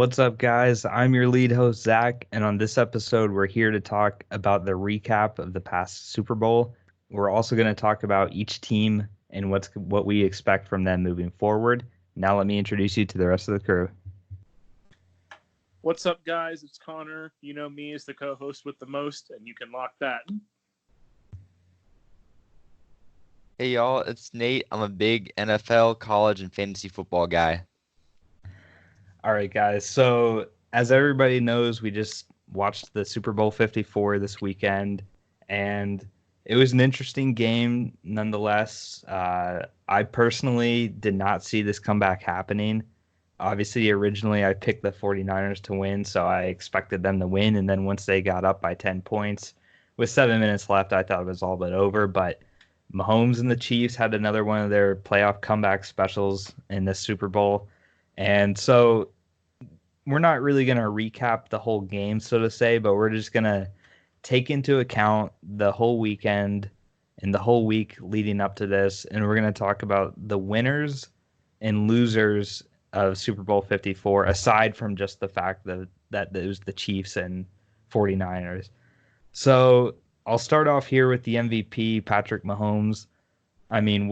What's up, guys? I'm your lead host, Zach, and on this episode, we're here to talk about the recap of the past Super Bowl. We're also going to talk about each team and what we expect from them moving forward. Now, let me introduce you to the rest of the crew. What's up, guys? It's Connor. You know me as the co-host with the most, and you can lock that. Hey y'all, it's Nate. I'm a big NFL, college, and fantasy football guy. All right, guys. So, as everybody knows, we just watched the Super Bowl 54 this weekend, and it was an interesting game nonetheless. I personally did not see this comeback happening. Obviously, originally I picked the 49ers to win, so I expected them to win. And then once they got up by 10 points with 7 minutes left, I thought it was all but over. But Mahomes and the Chiefs had another one of their playoff comeback specials in this Super Bowl. And so we're not really going to recap the whole game, so to say, but we're just going to take into account the whole weekend and the whole week leading up to this. And we're going to talk about the winners and losers of Super Bowl 54, aside from just the fact that it was the Chiefs and 49ers. So I'll start off here with the MVP, Patrick Mahomes. I mean,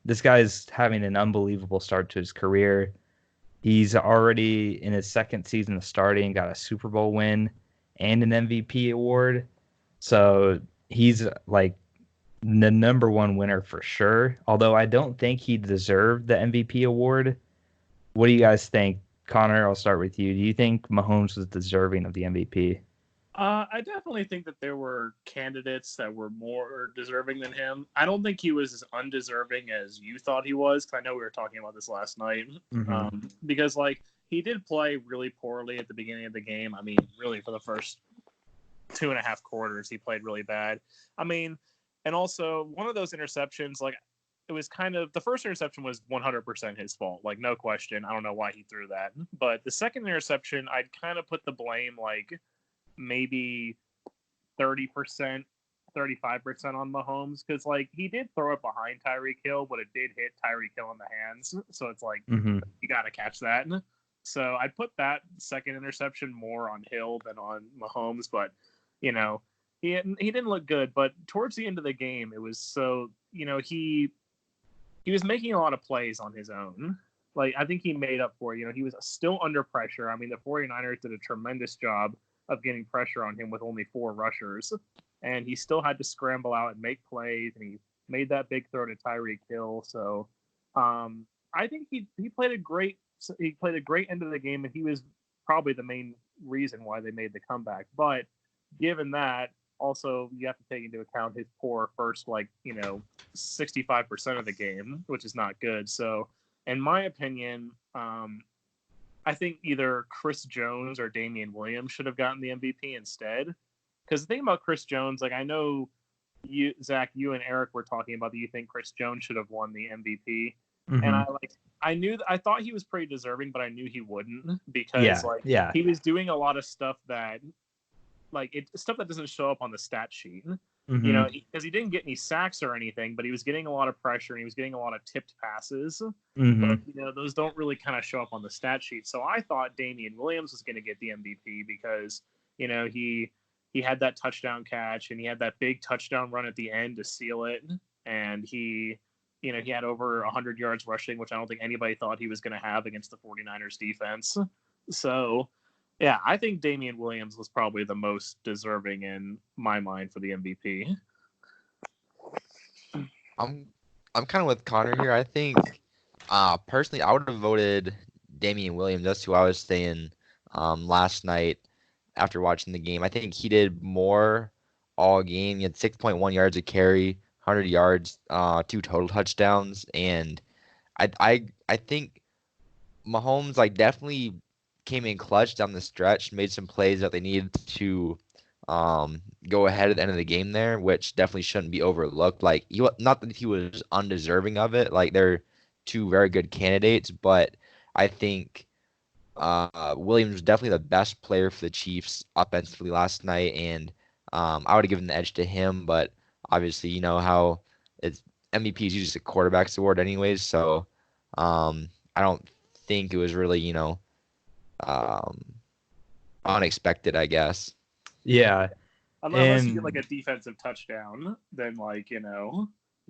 this guy's having an unbelievable start to his career. He's already in his second season of starting, got a Super Bowl win and an MVP award. So he's like the number one winner for sure. Although I don't think he deserved the MVP award. What do you guys think? Connor, I'll start with you. Do you think Mahomes was deserving of the MVP? I definitely think that there were candidates that were more deserving than him. I don't think he was as undeserving as you thought he was, because I know we were talking about this last night. Mm-hmm. Because, he did play really poorly at the beginning of the game. I mean, really, for the first 2.5 quarters, he played really bad. I mean, and also, one of those interceptions, it was kind of, the first interception was 100% his fault, no question. I don't know why he threw that. But the second interception, I'd kind of put the blame, maybe 30%, 35% on Mahomes, because he did throw it behind Tyreek Hill, but it did hit Tyreek Hill in the hands. So it's Mm-hmm. you got to catch that. So I'd put that second interception more on Hill than on Mahomes, but he didn't look good. But towards the end of the game, it was he was making a lot of plays on his own. I think he made up for it. He was still under pressure. I mean, the 49ers did a tremendous job of getting pressure on him with only 4 rushers, and he still had to scramble out and make plays, and he made that big throw to Tyreek Hill. So I think he played a great end of the game, and he was probably the main reason why they made the comeback. But given that, also you have to take into account his poor first 65% of the game, which is not good. So in my opinion, I think either Chris Jones or Damian Williams should have gotten the MVP instead. Because the thing about Chris Jones, I know you, Zach, you and Eric were talking about that you think Chris Jones should have won the MVP, Mm-hmm. and I thought he was pretty deserving, but I knew he wouldn't, because Yeah. he was doing a lot of stuff that stuff that doesn't show up on the stat sheet. Mm-hmm. Because he didn't get any sacks or anything, but he was getting a lot of pressure and he was getting a lot of tipped passes. Mm-hmm. But, those don't really kind of show up on the stat sheet. So I thought Damian Williams was going to get the MVP because, he had that touchdown catch and he had that big touchdown run at the end to seal it. And he had over 100 yards rushing, which I don't think anybody thought he was going to have against the 49ers defense. So, yeah, I think Damian Williams was probably the most deserving in my mind for the MVP. I'm kind of with Connor here. I think personally I would have voted Damian Williams. That's who I was saying last night after watching the game. I think he did more all game. He had 6.1 yards a carry, 100 yards, 2 total touchdowns, and I think Mahomes definitely came in clutch down the stretch, made some plays that they needed to go ahead at the end of the game there, which definitely shouldn't be overlooked. Not that he was undeserving of it. They're 2 very good candidates, but I think Williams was definitely the best player for the Chiefs offensively last night, and I would have given the edge to him. But obviously, you know how it's MVP is usually a quarterback's award anyways, so I don't think it was really um, unexpected, I guess. Yeah. Unless you get like a defensive touchdown, then like you're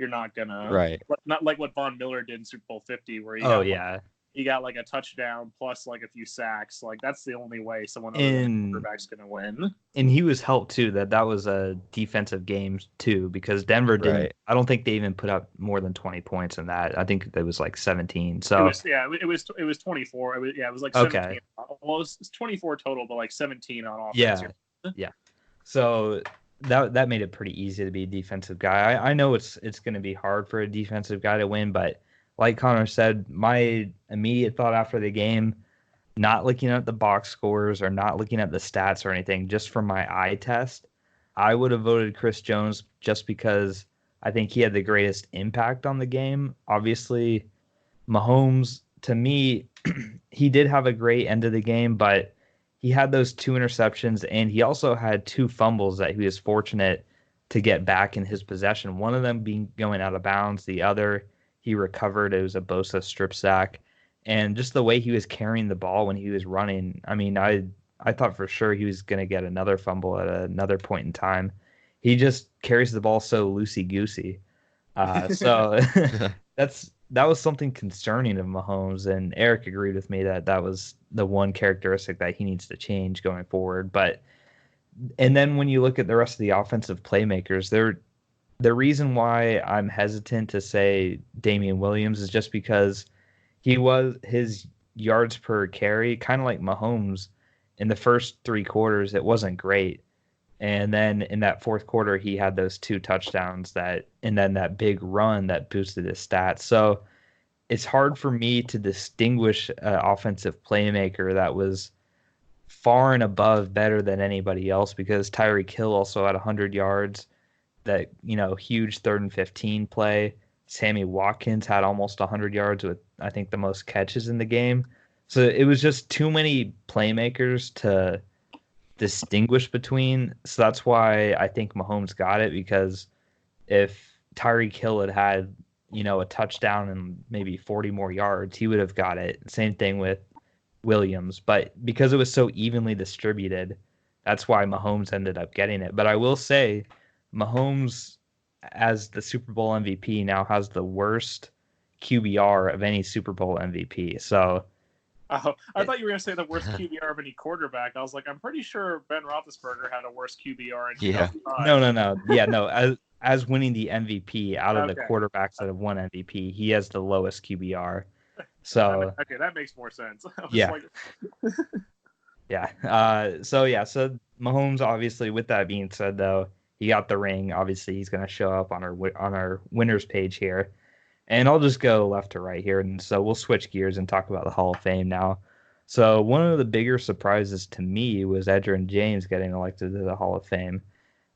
not gonna Right. not like what Von Miller did in Super Bowl 50, where he got like a touchdown plus like a few sacks. Like that's the only way someone other than a quarterback's gonna win. And he was helped too that was a defensive game too, because Denver didn't. Right. I don't think they even put up more than 20 points in that. I think it was like 17. So it was 24. It was like 17. Okay. Well, it was 24 total, but like 17 on offense. Yeah. So that made it pretty easy to be a defensive guy. I know it's going to be hard for a defensive guy to win, but like Connor said, my immediate thought after the game, not looking at the box scores or not looking at the stats or anything, just from my eye test, I would have voted Chris Jones just because I think he had the greatest impact on the game. Obviously, Mahomes, to me, he did have a great end of the game, but he had those 2 interceptions, and he also had 2 fumbles that he was fortunate to get back in his possession. One of them being going out of bounds, the other he recovered. It was a Bosa strip sack. And just the way he was carrying the ball when he was running, I mean, I thought for sure he was going to get another fumble at another point in time. He just carries the ball so loosey-goosey. So that was something concerning of Mahomes, and Eric agreed with me that was the one characteristic that he needs to change going forward. And then when you look at the rest of the offensive playmakers, the reason why I'm hesitant to say Damian Williams is just because his yards per carry, kind of like Mahomes, in the first 3 quarters, it wasn't great. And then in that fourth quarter, he had those 2 touchdowns and then that big run that boosted his stats. So it's hard for me to distinguish an offensive playmaker that was far and above better than anybody else, because Tyreek Hill also had 100 yards, that, huge 3rd and 15 play. Sammy Watkins had almost 100 yards with, I think, the most catches in the game. So it was just too many playmakers to distinguish between. So that's why I think Mahomes got it, because if Tyreek Hill had a touchdown and maybe 40 more yards, he would have got it. Same thing with Williams. But because it was so evenly distributed, that's why Mahomes ended up getting it. But I will say, Mahomes, as the Super Bowl MVP, now has the worst QBR of any Super Bowl MVP. So I thought you were going to say the worst QBR of any quarterback. I was like, I'm pretty sure Ben Roethlisberger had a worse QBR in 2005. No. Yeah, no. As winning the MVP out of the quarterbacks that have won MVP, he has the lowest QBR. So okay, that makes more sense. Yeah. So Mahomes, obviously, with that being said, though, he got the ring. Obviously, he's going to show up on our winners page here. And I'll just go left to right here. And so we'll switch gears and talk about the Hall of Fame now. So one of the bigger surprises to me was Edgerrin James getting elected to the Hall of Fame.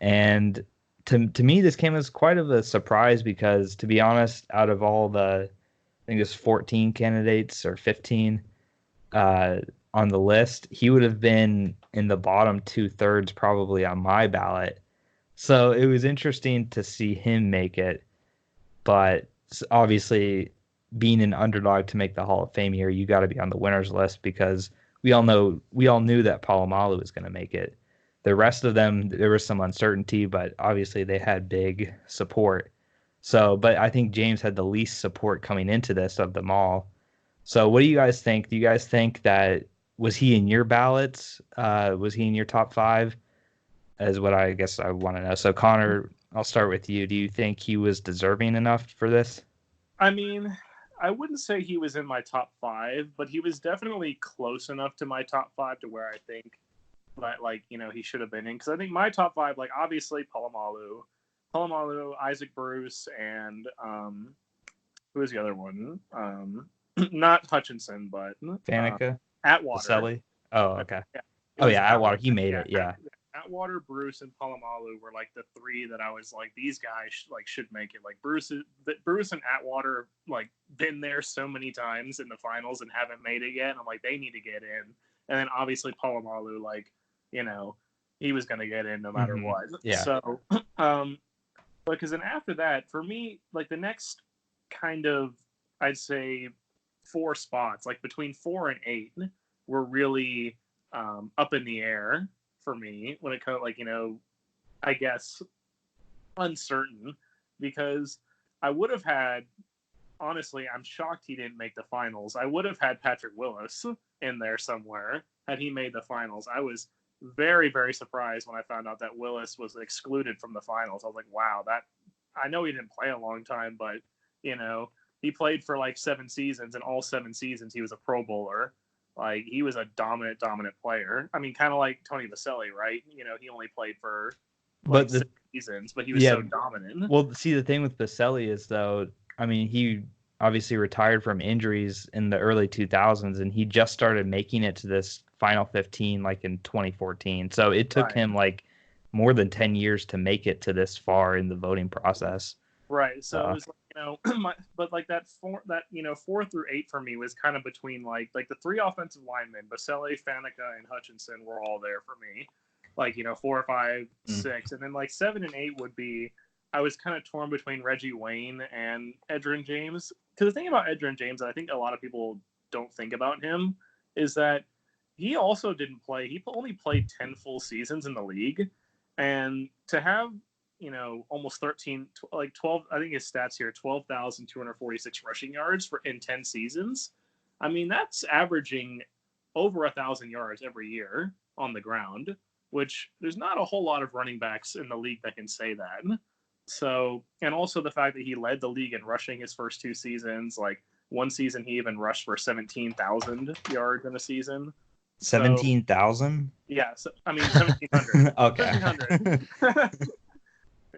And to me, this came as quite of a surprise because, to be honest, out of all the, I think it's 14 candidates or 15 on the list, he would have been in the bottom 2/3 probably on my ballot. So it was interesting to see him make it. But obviously, being an underdog to make the Hall of Fame here, you got to be on the winners list, because we all knew that Palomalu was going to make it. The rest of them, there was some uncertainty, but obviously they had big support. So, but I think James had the least support coming into this of them all. So what do you guys think? Do you guys think that, was he in your ballots? Was he in your top 5? Is what I guess I want to know. So Connor, I'll start with you. Do you think he was deserving enough for this? I mean, I wouldn't say he was in my top 5, but he was definitely close enough to my top 5 to where I think that, he should have been in. Because I think my top 5, obviously Palomalu, Isaac Bruce, and who was the other one? Not Hutchinson, but Faneca? Atwater. Baselli? Oh, okay. Yeah. Atwater. He made it, yeah. Atwater, Bruce, and Palomalu were the 3 that I was like, these guys should make it. Bruce and Atwater been there so many times in the finals and haven't made it yet. I'm like, they need to get in. And then obviously Palomalu, he was gonna get in no matter what. Yeah. So, because then after that, for me, the next kind of, I'd say 4 spots, between 4 and 8, were really up in the air for me when it comes, like, I guess uncertain, because I would have had, honestly, I'm shocked he didn't make the finals. I would have had Patrick Willis in there somewhere had he made the finals. I was very, very surprised when I found out that Willis was excluded from the finals. I was like, wow, I know he didn't play a long time, but, he played for like 7 seasons, and all 7 seasons he was a Pro Bowler. Like, he was a dominant player. I mean, kind of like Tony Vaselli, right? He only played for like 6 seasons, but he was so dominant. Well, see, the thing with Vaselli is, though, I mean, he obviously retired from injuries in the early 2000s, and he just started making it to this Final 15 like in 2014. So it took him like more than 10 years to make it to this far in the voting process. Right. So it was like, but like that 4 through 8 for me was kind of between like the 3 offensive linemen, Baselli, Faneca, and Hutchinson were all there for me. Like, 4, 5, 6, and then like 7 and 8 would be. I was kind of torn between Reggie Wayne and Edgerrin James. Because the thing about Edgerrin James, that I think a lot of people don't think about him, is that he also didn't play. He only played 10 full seasons in the league, and to have almost 13, like 12, I think his stats here, 12,246 rushing yards in 10 seasons. I mean, that's averaging over 1,000 yards every year on the ground, which there's not a whole lot of running backs in the league that can say that. So, and also the fact that he led the league in rushing his first 2 seasons. Like, one season he even rushed for 17,000 yards in a season. 17,000? Yeah, so, I mean 1,700. Okay. 1,700.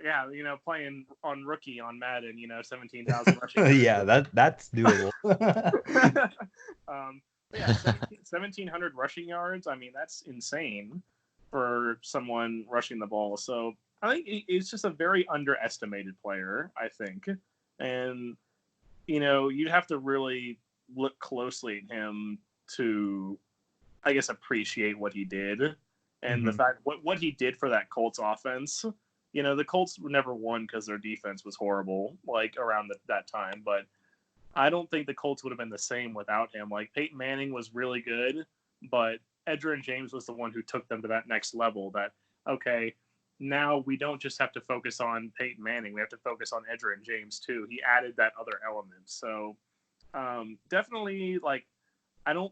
Yeah, playing on rookie on Madden, 17,000 rushing yards. Yeah, that's doable. 1,700 rushing yards. I mean, that's insane for someone rushing the ball. So I think it's just a very underestimated player, I think. And, you'd have to really look closely at him to, I guess, appreciate what he did. And the fact, what he did for that Colts offense. The Colts never won because their defense was horrible, like, around that time. But I don't think the Colts would have been the same without him. Like, Peyton Manning was really good, but Edgerrin James was the one who took them to that next level. That, okay, now we don't just have to focus on Peyton Manning. We have to focus on Edgerrin James, too. He added that other element. So definitely, like, I don't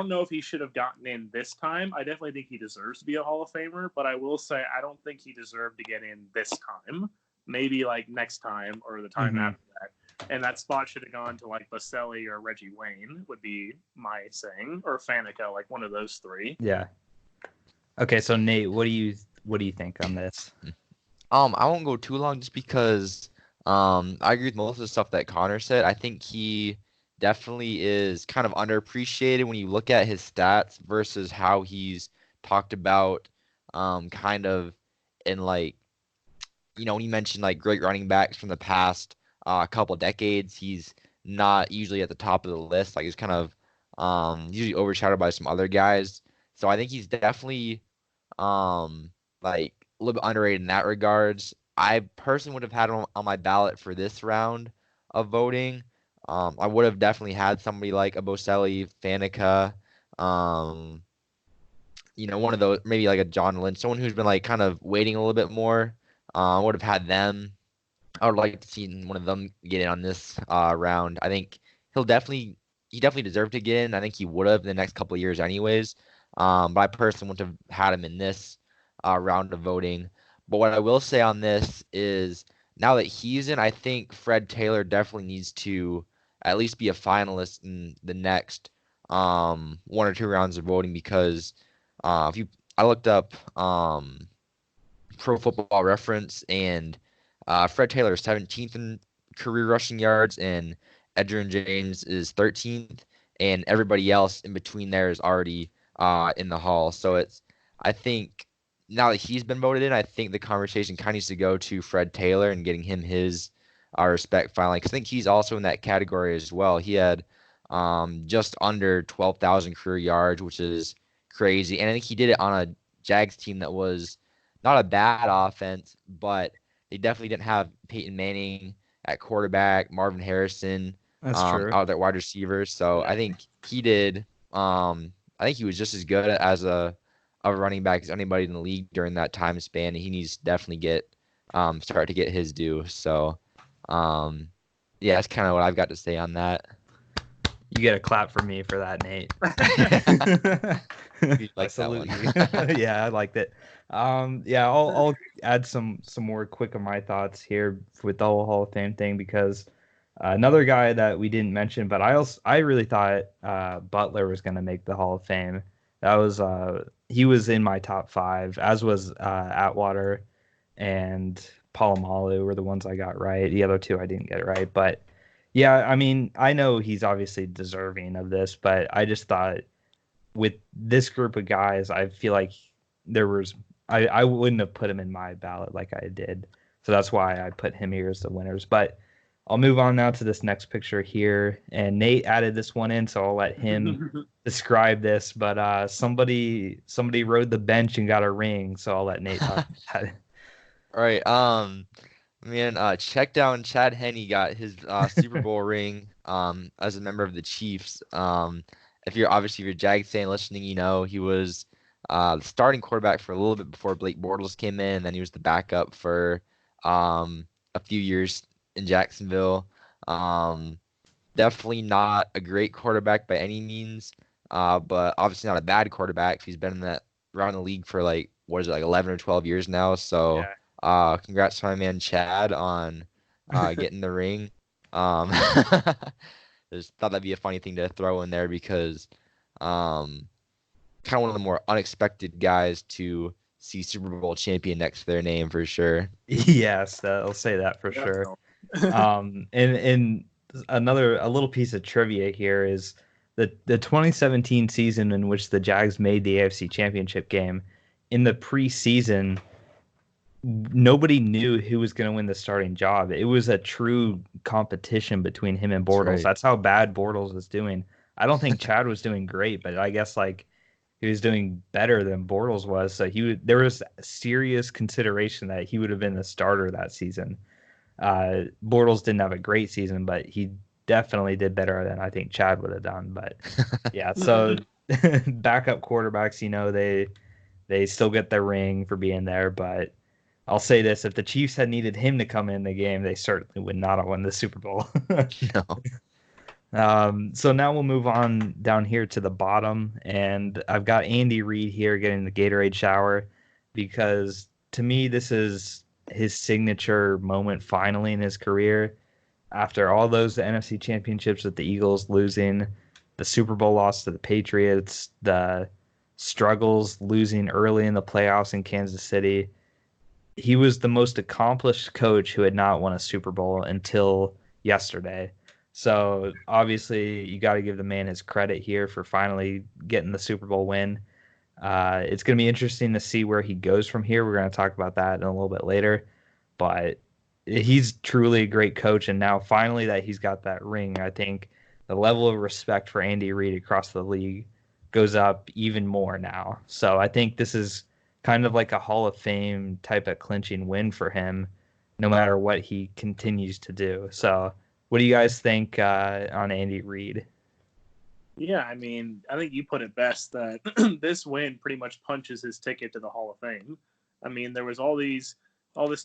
know if he should have gotten in this time. I definitely think he deserves to be a Hall of Famer, but I will say I don't think he deserved to get in this time. Maybe like next time or the time after that. And that spot should have gone to like Baselli or Reggie Wayne would be my saying, or Faneca, like one of those 3. Yeah. Okay, so Nate, what do you think on this? I won't go too long just because I agree with most of the stuff that Connor said. I think he definitely is kind of underappreciated when you look at his stats versus how he's talked about kind of in, like, when you mentioned like great running backs from the past couple decades, he's not usually at the top of the list. Like, he's kind of usually overshadowed by some other guys. So I think he's definitely like a little bit underrated in that regards. I personally would have had him on my ballot for this round of voting. I would have definitely had somebody like a Boselli, Faneca, one of those, maybe like a John Lynch, someone who's been like kind of waiting a little bit more. I would have had them. I would like to see one of them get in on this round. I think he definitely deserved to get in. I think he would have in the next couple of years anyways. But I personally wouldn't have had him in this round of voting. But what I will say on this is, now that he's in, I think Fred Taylor definitely needs to at least be a finalist in the next 1 or 2 rounds of voting, because I looked up Pro Football Reference, and Fred Taylor is 17th in career rushing yards, and Edgerrin James is 13th, and everybody else in between there is already in the Hall. So I think now that he's been voted in, I think the conversation kind of needs to go to Fred Taylor and getting him his respect finally, because I think he's also in that category as well. He had just under 12,000 career yards, which is crazy, and I think he did it on a Jags team that was not a bad offense, but they definitely didn't have Peyton Manning at quarterback, Marvin Harrison That's true. out there wide receivers. So I think he did I think he was just as good as a running back as anybody in the league during that time span. He needs to definitely start to get his due. So, yeah, that's kind of what I've got to say on that. You get a clap from me for that, Nate. You I like that salute one. you. Yeah, I liked it. Yeah, I'll add some more quick of my thoughts here with the whole Hall of Fame thing because another guy that we didn't mention, but I really thought Butler was going to make the Hall of Fame. That was he was in my top 5, as was Atwater and Palomalu were the ones I got right. The other two I didn't get right, but yeah, I mean, I know he's obviously deserving of this, but I just thought with this group of guys, I feel like there was I wouldn't have put him in my ballot like I did. So that's why I put him here as the winners. But I'll move on now to this next picture here. And Nate added this one in, so I'll let him describe this. But somebody rode the bench and got a ring, so I'll let Nate talk about it. All right. Man, check down Chad Henne got his Super Bowl ring as a member of the Chiefs. If you're a Jags fan listening, you know he was the starting quarterback for a little bit before Blake Bortles came in, and then he was the backup for a few years in Jacksonville. Um, Definitely not a great quarterback by any means, but obviously not a bad quarterback. He's been in that around the league for like what is it, like 11 or 12 years now. So, Yeah. congrats to my man Chad on getting the ring. Um, just thought that'd be a funny thing to throw in there because kind of one of the more unexpected guys to see Super Bowl champion next to their name for sure. Yes, I'll say that for sure. And a little piece of trivia here is the 2017 season in which the Jags made the AFC Championship game. In the preseason, nobody knew who was going to win the starting job. It was a true competition between him and That's Bortles. right. That's how bad Bortles was doing. I don't think Chad was doing great, but I guess like he was doing better than Bortles was. So there was serious consideration that he would have been the starter that season. Bortles didn't have a great season, but he definitely did better than I think Chad would have done. But yeah, so backup quarterbacks, they still get their ring for being there. But I'll say this: if the Chiefs had needed him to come in the game, they certainly would not have won the Super Bowl. No. So now we'll move on down here to the bottom, and I've got Andy Reid here getting the Gatorade shower because to me this is his signature moment finally in his career. After all those NFC championships with the Eagles losing, the Super Bowl loss to the Patriots, the struggles losing early in the playoffs in Kansas City, he was the most accomplished coach who had not won a Super Bowl until yesterday. So obviously, you got to give the man his credit here for finally getting the Super Bowl win. It's going to be interesting to see where he goes from here. We're going to talk about that in a little bit later, but he's truly a great coach. And now finally that he's got that ring, I think the level of respect for Andy Reid across the league goes up even more now. So I think this is kind of like a Hall of Fame type of clinching win for him, no matter what he continues to do. So what do you guys think on Andy Reid? Yeah, I mean, I think you put it best that this win pretty much punches his ticket to the Hall of Fame. I mean, there was all this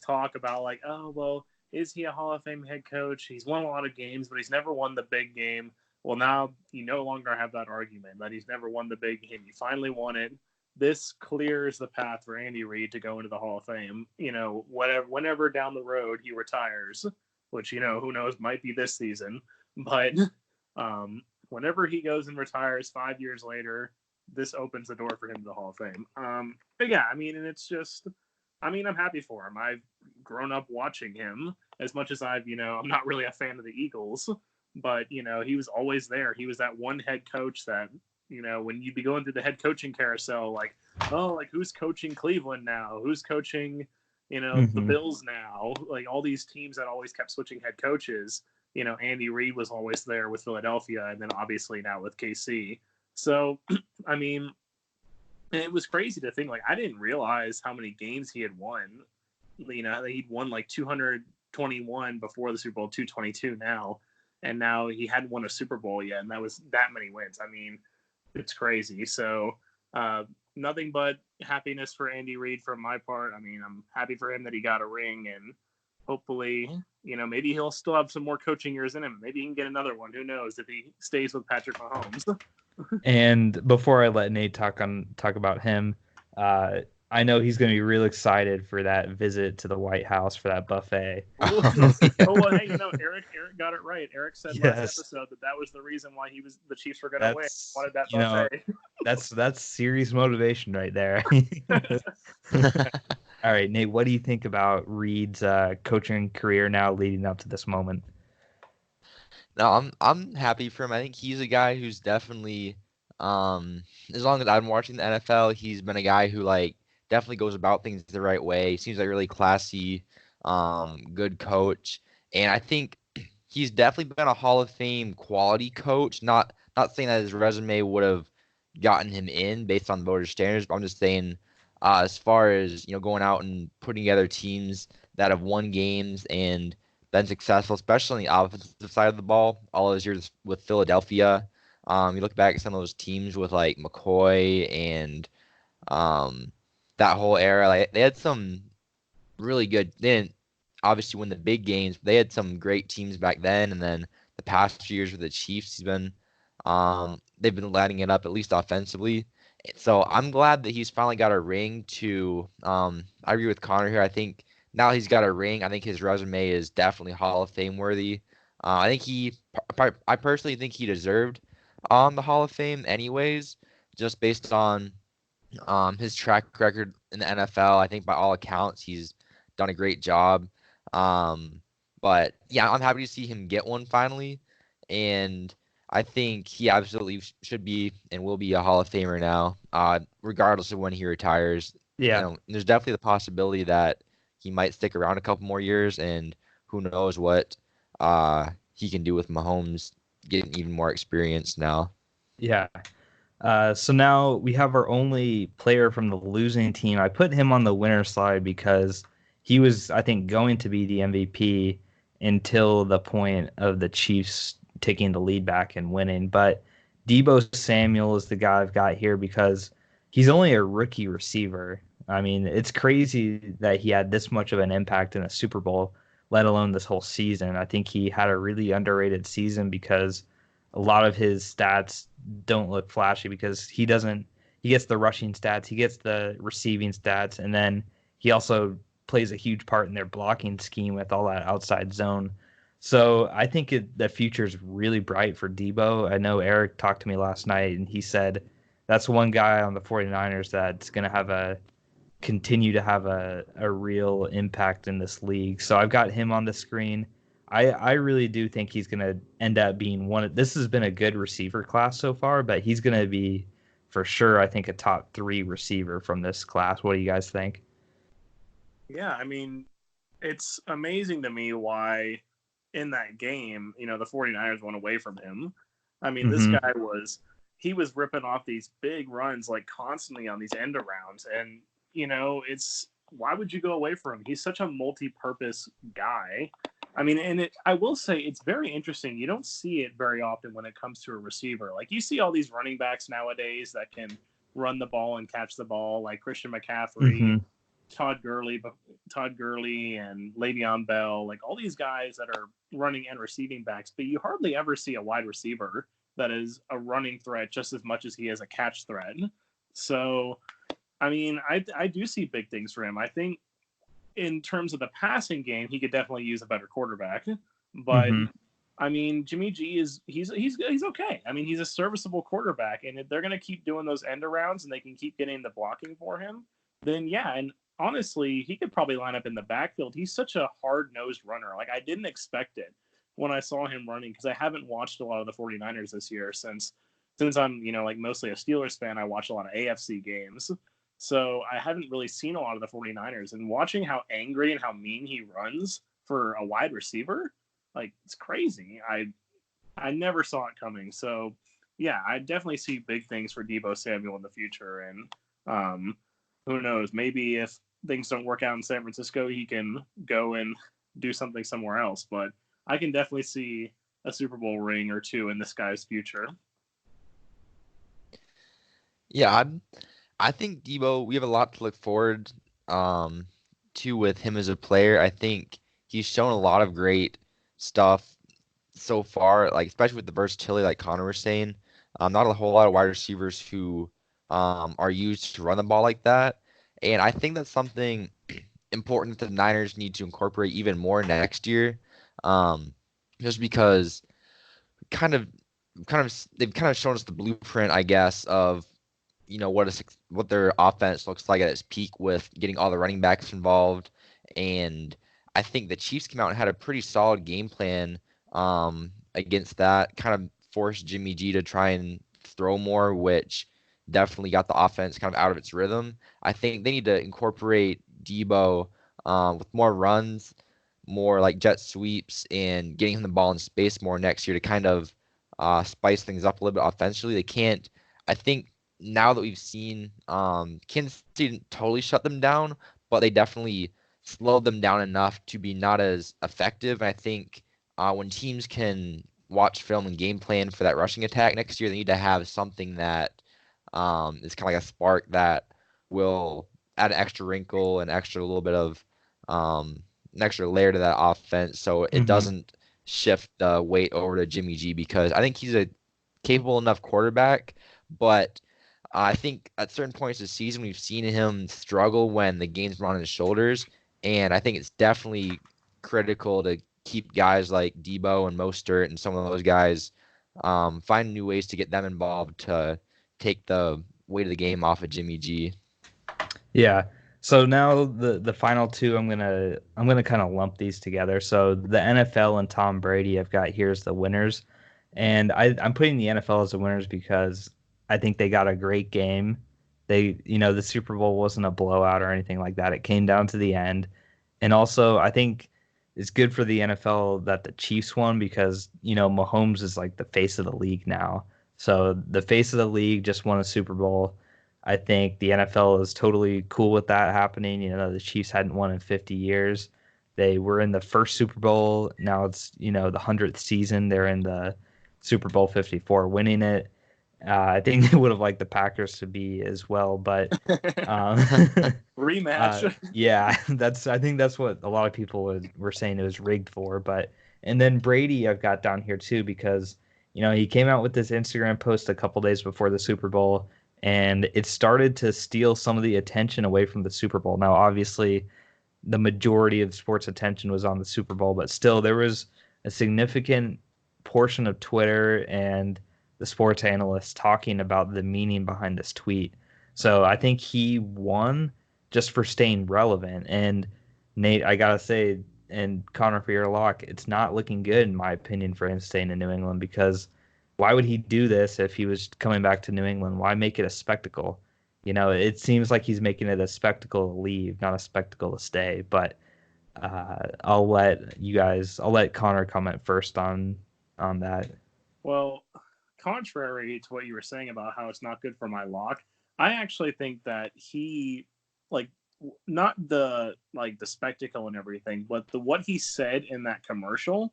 talk about like, oh well, is he a Hall of Fame head coach? He's won a lot of games, but he's never won the big game. Well, now you no longer have that argument that he's never won the big game. He finally won it. This clears the path for Andy Reid to go into the Hall of Fame. You know, whenever down the road he retires, which who knows, might be this season, but um, whenever he goes and retires 5 years later, this opens the door for him to the Hall of Fame. But yeah, I mean, and it's just, I mean, I'm happy for him. I've grown up watching him as much as I'm not really a fan of the Eagles, but, he was always there. He was that one head coach that, when you'd be going through the head coaching carousel, like, oh, like who's coaching Cleveland now? Who's coaching, the Bills now? Like all these teams that always kept switching head coaches. Andy Reid was always there with Philadelphia and then obviously now with KC. So, I mean, it was crazy to think, like, I didn't realize how many games he had won. He'd won like 221 before the Super Bowl, 222 now. And now he hadn't won a Super Bowl yet. And that was that many wins. I mean, it's crazy. So nothing but happiness for Andy Reid from my part. I mean, I'm happy for him that he got a ring, and hopefully, maybe he'll still have some more coaching years in him. Maybe he can get another one. Who knows if he stays with Patrick Mahomes. And before I let Nate talk about him, I know he's going to be real excited for that visit to the White House for that buffet. Oh, well, hey, Eric got it right. Eric said Yes. last episode that was the reason why the Chiefs were going to win. Wanted that buffet. That's serious motivation right there. All right, Nate, what do you think about Reid's coaching career now leading up to this moment? No, I'm happy for him. I think he's a guy who's definitely, as long as I'm watching the NFL, he's been a guy who definitely goes about things the right way. He seems like a really classy, good coach, and I think he's definitely been a Hall of Fame quality coach. Not saying that his resume would have gotten him in based on voter standards, but I'm just saying, as far as going out and putting together teams that have won games and been successful, especially on the offensive side of the ball. All those years with Philadelphia, you look back at some of those teams with McCoy and that whole era. They had some really good. They didn't obviously win the big games, but they had some great teams back then. And then the past few years with the Chiefs, they've been lighting it up at least offensively. So I'm glad that he's finally got a ring. I agree with Connor here. I think now he's got a ring. I think his resume is definitely Hall of Fame worthy. I personally think he deserved the Hall of Fame anyways, just based on his track record in the NFL. I think by all accounts he's done a great job. But yeah, I'm happy to see him get one finally, and I think he absolutely should be and will be a Hall of Famer now, regardless of when he retires. Yeah. There's definitely the possibility that he might stick around a couple more years, and who knows what he can do with Mahomes getting even more experience now. Yeah. So now we have our only player from the losing team. I put him on the winner side because he was, I think, going to be the MVP until the point of the Chiefs taking the lead back and winning. But Deebo Samuel is the guy I've got here because he's only a rookie receiver. I mean, it's crazy that he had this much of an impact in a Super Bowl, let alone this whole season. I think he had a really underrated season because a lot of his stats don't look flashy because he gets the rushing stats, he gets the receiving stats, and then he also plays a huge part in their blocking scheme with all that outside zone. So I think the future is really bright for Deebo. I know Eric talked to me last night and he said that's one guy on the 49ers that's going to continue to have a real impact in this league. So I've got him on the screen. I really do think he's going to end up being this has been a good receiver class so far, but he's going to be for sure, I think, a top 3 receiver from this class. What do you guys think? Yeah, I mean, it's amazing to me why in that game, the 49ers went away from him. I mean, this guy was ripping off these big runs constantly on these end arounds. And, why would you go away from him? He's such a multi-purpose guy. I mean, I will say it's very interesting. You don't see it very often when it comes to a receiver. You see all these running backs nowadays that can run the ball and catch the ball, like Christian McCaffrey, Todd Gurley, and Le'Veon Bell, all these guys that are running and receiving backs, but you hardly ever see a wide receiver that is a running threat just as much as he is a catch threat. So, I mean, I do see big things for him. I think in terms of the passing game, he could definitely use a better quarterback. But I mean, Jimmy G he's okay. I mean, he's a serviceable quarterback, and if they're gonna keep doing those end arounds and they can keep getting the blocking for him, then yeah. And honestly, he could probably line up in the backfield. He's such a hard-nosed runner. I didn't expect it when I saw him running because I haven't watched a lot of the 49ers this year since I'm mostly a Steelers fan. I watch a lot of AFC games. So I haven't really seen a lot of the 49ers, and watching how angry and how mean he runs for a wide receiver, it's crazy. I never saw it coming. So yeah, I definitely see big things for Deebo Samuel in the future. And who knows, maybe if things don't work out in San Francisco, he can go and do something somewhere else. But I can definitely see a Super Bowl ring or 2 in this guy's future. Yeah, I think Debo, we have a lot to look forward to with him as a player. I think he's shown a lot of great stuff so far, like especially with the versatility, like Connor was saying. Not a whole lot of wide receivers who are used to run the ball like that, and I think that's something important that the Niners need to incorporate even more next year. Um, just because kind of they've kind of shown us the blueprint, I guess, of what their offense looks like at its peak with getting all the running backs involved. And I think the Chiefs came out and had a pretty solid game plan against that, kind of forced Jimmy G to try and throw more, which definitely got the offense kind of out of its rhythm. I think they need to incorporate Debo with more runs, more like jet sweeps, and getting him the ball in space more next year to kind of spice things up a little bit offensively. They can't. I think now that we've seen Kansas City didn't totally shut them down, but they definitely slowed them down enough to be not as effective. And I think when teams can watch film and game plan for that rushing attack next year, they need to have something that is kind of like a spark that will add an extra wrinkle, an extra little bit of an extra layer to that offense, so it Hmm. doesn't shift the weight over to Jimmy G because I think he's a capable enough quarterback, but I think at certain points this season we've seen him struggle when the game's run on his shoulders, and I think it's definitely critical to keep guys like Debo and Mostert and some of those guys find new ways to get them involved to take the weight of the game off of Jimmy G. Yeah. So now the final two, I'm gonna kind of lump these together. So the NFL and Tom Brady I've got here's the winners, and I'm putting the NFL as the winners because I think they got a great game. The Super Bowl wasn't a blowout or anything like that. It came down to the end, and also I think it's good for the NFL that the Chiefs won because Mahomes is like the face of the league now. So the face of the league just won a Super Bowl. I think the NFL is totally cool with that happening. The Chiefs hadn't won in 50 years. They were in the first Super Bowl. Now it's, the 100th season. They're in the Super Bowl 54, winning it. I think they would have liked the Packers to be as well, but um, Rematch. yeah, I think that's what a lot of people were saying it was rigged for. And then Brady, I've got down here too because he came out with this Instagram post a couple days before the Super Bowl, and it started to steal some of the attention away from the Super Bowl. Now, obviously, the majority of sports attention was on the Super Bowl, but still, there was a significant portion of Twitter and the sports analysts talking about the meaning behind this tweet. So I think he won just for staying relevant. And Nate, I gotta say, and Connor for your lock, it's not looking good in my opinion for him staying in New England because why would he do this if he was coming back to New England? Why make it a spectacle? It seems like he's making it a spectacle to leave, not a spectacle to stay. But I'll let Connor comment first on that. Well, contrary to what you were saying about how it's not good for my lock, I actually think that he, like, not the spectacle and everything, but the what he said in that commercial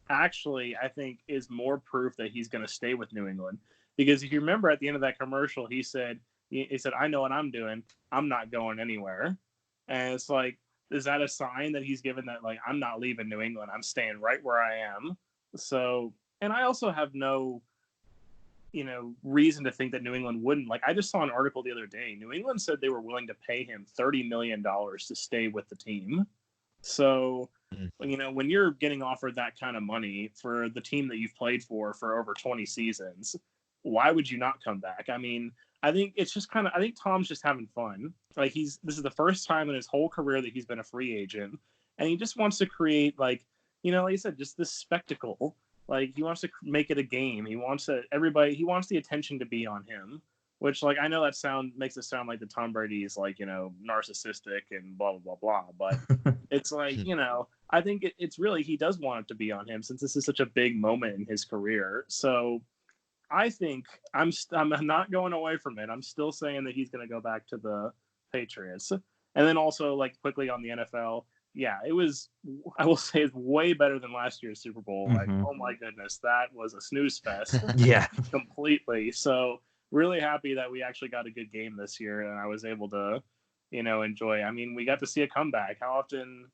actually I think is more proof that he's going to stay with New England. Because if you remember at the end of that commercial, he said, "I know what I'm doing. I'm not going anywhere." And it's like, is that a sign that he's given that, like, I'm not leaving New England. I'm staying right where I am. So, and I also have no reason to think that New England wouldn't. Like, I just saw an article the other day. New England said they were willing to pay him $30 million to stay with the team. So, when you're getting offered that kind of money for the team that you've played for over 20 seasons, why would you not come back? I mean, I think it's just I think Tom's just having fun. Like, this is the first time in his whole career that he's been a free agent, and he just wants to create, like I said, just this spectacle. Like, he wants to make it a game. He wants he wants the attention to be on him, which, like, I know that makes it sound like the Tom Brady is, like, narcissistic and blah, blah, blah, blah. But it's like, I think it's really, he does want it to be on him since this is such a big moment in his career. So I think I'm not going away from it. I'm still saying that he's going to go back to the Patriots. And then also, like, quickly on the NFL, yeah, I will say it's way better than last year's Super Bowl. Like, Mm-hmm. oh my goodness, that was a snooze fest. Yeah. Completely. So really happy that we actually got a good game this year, and I was able to, enjoy. I mean, we got to see a comeback. How often,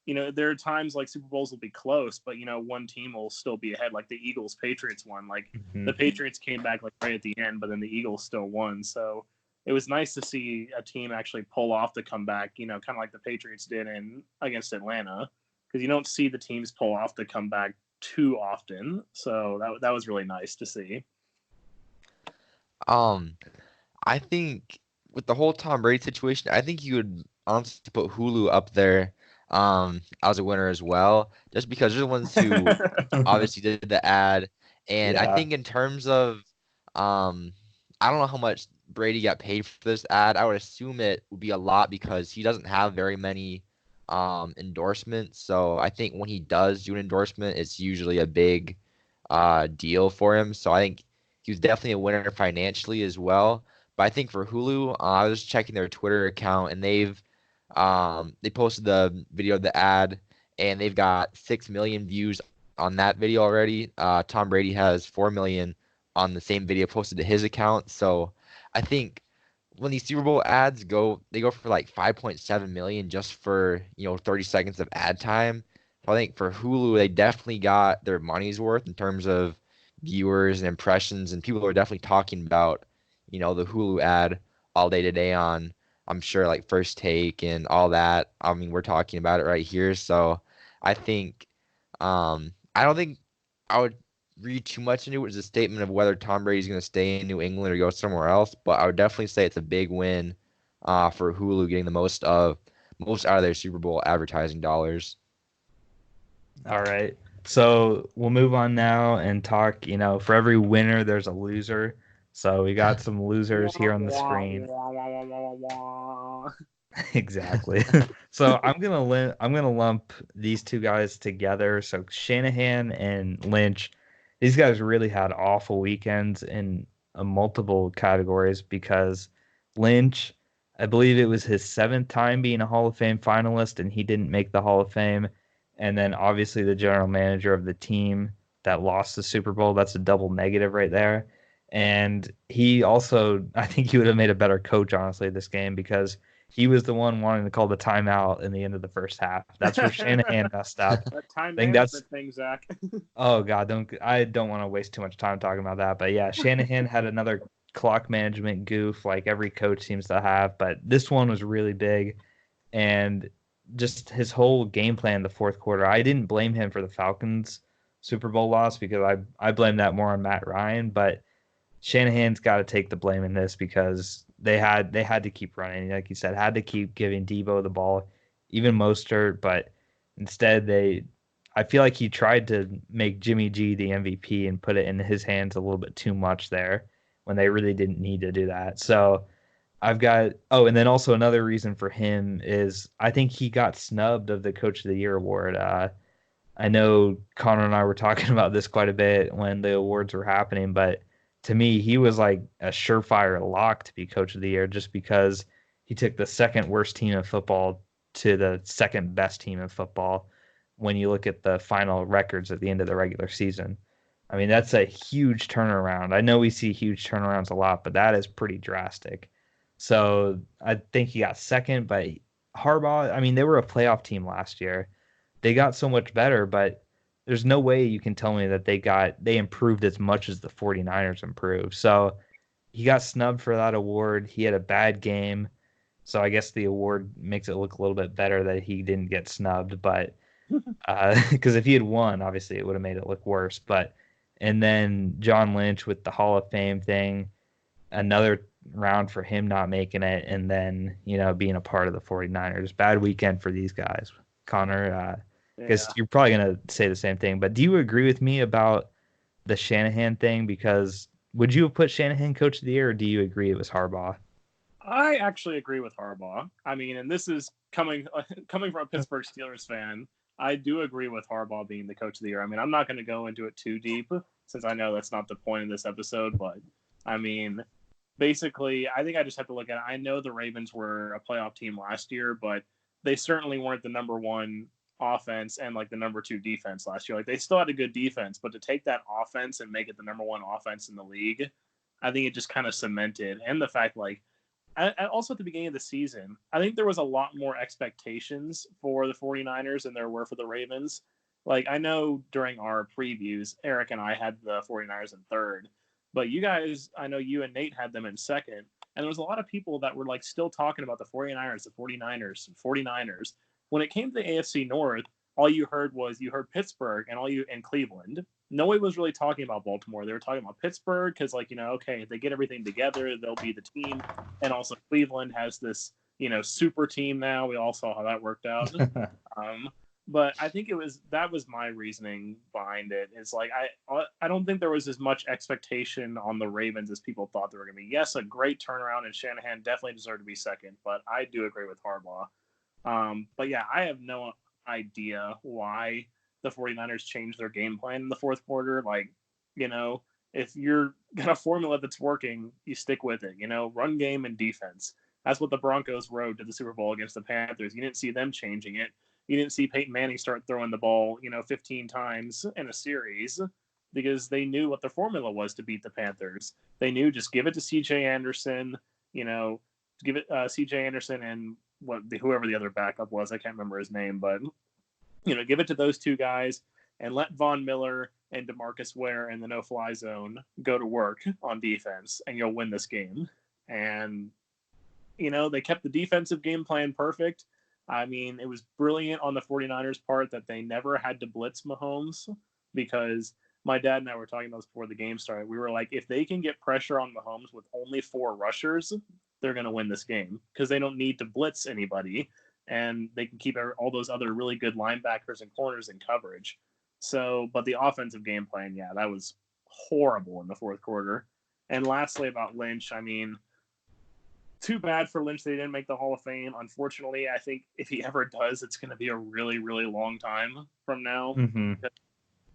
there are times like Super Bowls will be close, but one team will still be ahead. Like the Eagles Patriots won. Like the Patriots came back like right at the end, but then the Eagles still won. So it was nice to see a team actually pull off the comeback. Kind of like the Patriots did against Atlanta, because you don't see the teams pull off the comeback too often. So that was really nice to see. I think with the whole Tom Brady situation, I think you would honestly put Hulu up there as a winner as well, just because they're the ones who obviously did the ad. And I Yeah. think in terms of I don't know how much Brady got paid for this ad. I would assume it would be a lot because he doesn't have very many endorsements. So I think when he does do an endorsement, it's usually a big deal for him. So I think he was definitely a winner financially as well. But I think for Hulu, I was checking their Twitter account and they posted the video of the ad and they've got 6 million views on that video already. Tom Brady has 4 million on the same video posted to his account. So I think when these Super Bowl ads they go for like 5.7 million just for 30 seconds of ad time. So I think for Hulu, they definitely got their money's worth in terms of viewers and impressions, and people are definitely talking about the Hulu ad all day today on I'm sure like First Take and all that. I mean, we're talking about it right here. So I think I don't think I would read too much into it as a statement of whether Tom Brady's going to stay in New England or go somewhere else, but I would definitely say it's a big win for Hulu getting the most out of their Super Bowl advertising dollars. All right. So we'll move on now and talk, for every winner, there's a loser. So we got some losers here on the screen. Exactly. So I'm gonna lump these two guys together. So Shanahan and Lynch, these guys really had awful weekends in multiple categories because Lynch, I believe it was his seventh time being a Hall of Fame finalist, and he didn't make the Hall of Fame. And then obviously the general manager of the team that lost the Super Bowl, that's a double negative right there. And he also, I think he would have made a better coach, honestly, this game because he was the one wanting to call the timeout in the end of the first half. That's where Shanahan messed up. That time I think that's management thing, Zach. oh god, I don't want to waste too much time talking about that. But yeah, Shanahan had another clock management goof like every coach seems to have, but this one was really big and just his whole game plan the fourth quarter. I didn't blame him for the Falcons Super Bowl loss because I blame that more on Matt Ryan, but Shanahan's got to take the blame in this because they had to keep running, like you said, had to keep giving Debo the ball, even Mostert, but instead I feel like he tried to make Jimmy G the MVP and put it in his hands a little bit too much there when they really didn't need to do that. So and then also another reason for him is I think he got snubbed of the Coach of the Year award. I know Connor and I were talking about this quite a bit when the awards were happening, but to me, he was like a surefire lock to be Coach of the Year just because he took the second worst team in football to the second best team in football when you look at the final records at the end of the regular season. I mean, that's a huge turnaround. I know we see huge turnarounds a lot, but that is pretty drastic. So I think he got second, but Harbaugh, I mean, they were a playoff team last year. They got so much better, but there's no way you can tell me that they improved as much as the 49ers improved. So he got snubbed for that award. He had a bad game. So I guess the award makes it look a little bit better that he didn't get snubbed, but because if he had won, obviously it would have made it look worse. But and then John Lynch with the Hall of Fame thing, another round for him not making it, and then being a part of the 49ers. Bad weekend for these guys. Connor, because you're probably gonna say the same thing, but do you agree with me about the Shanahan thing? Because would you have put Shanahan Coach of the Year, or do you agree it was Harbaugh? I actually agree with Harbaugh. I mean, and this is coming from a Pittsburgh Steelers fan. I do agree with Harbaugh being the Coach of the Year. I mean, I'm not going to go into it too deep since I know that's not the point of this episode, but I mean, basically, I think I just have to look at it. I know the Ravens were a playoff team last year, but they certainly weren't the number one offense and like the number two defense last year. Like they still had a good defense, but to take that offense and make it the number one offense in the league, I think it just kind of cemented, and the fact also at the beginning of the season, I think there was a lot more expectations for the 49ers than there were for the Ravens. Like, I know during our previews, Eric and I had the 49ers in third, but you guys, I know you and Nate had them in second. And there was a lot of people that were like still talking about the 49ers, the 49ers, 49ers. When it came to the AFC North, all you heard Pittsburgh and Cleveland. Nobody was really talking about Baltimore. They were talking about Pittsburgh because, like, okay, if they get everything together, they'll be the team. And also Cleveland has this, super team now. We all saw how that worked out. But I think that was my reasoning behind it. It's like I don't think there was as much expectation on the Ravens as people thought there were going to be. Yes, a great turnaround, and Shanahan definitely deserved to be second, but I do agree with Harbaugh. But yeah, I have no idea why the 49ers changed their game plan in the fourth quarter. Like, if you're got a formula that's working, you stick with it. Run game and defense. That's what the Broncos rode to the Super Bowl against the Panthers. You didn't see them changing it. You didn't see Peyton Manning start throwing the ball, 15 times in a series because they knew what the formula was to beat the Panthers. They knew just give it to C.J. Anderson, give it C.J. Anderson and whoever the other backup was. I can't remember his name, but, give it to those two guys and let Von Miller and DeMarcus Ware in the no-fly zone go to work on defense, and you'll win this game. And, they kept the defensive game plan perfect. I mean, it was brilliant on the 49ers part that they never had to blitz Mahomes, because my dad and I were talking about this before the game started. We were like, if they can get pressure on Mahomes with only 4 rushers, they're going to win this game because they don't need to blitz anybody, and they can keep all those other really good linebackers and corners in coverage. So, but the offensive game plan, yeah, that was horrible in the fourth quarter. And lastly, about Lynch, I mean, too bad for Lynch that he didn't make the Hall of Fame. Unfortunately, I think if he ever does, it's going to be a really, really long time from now. Mm-hmm.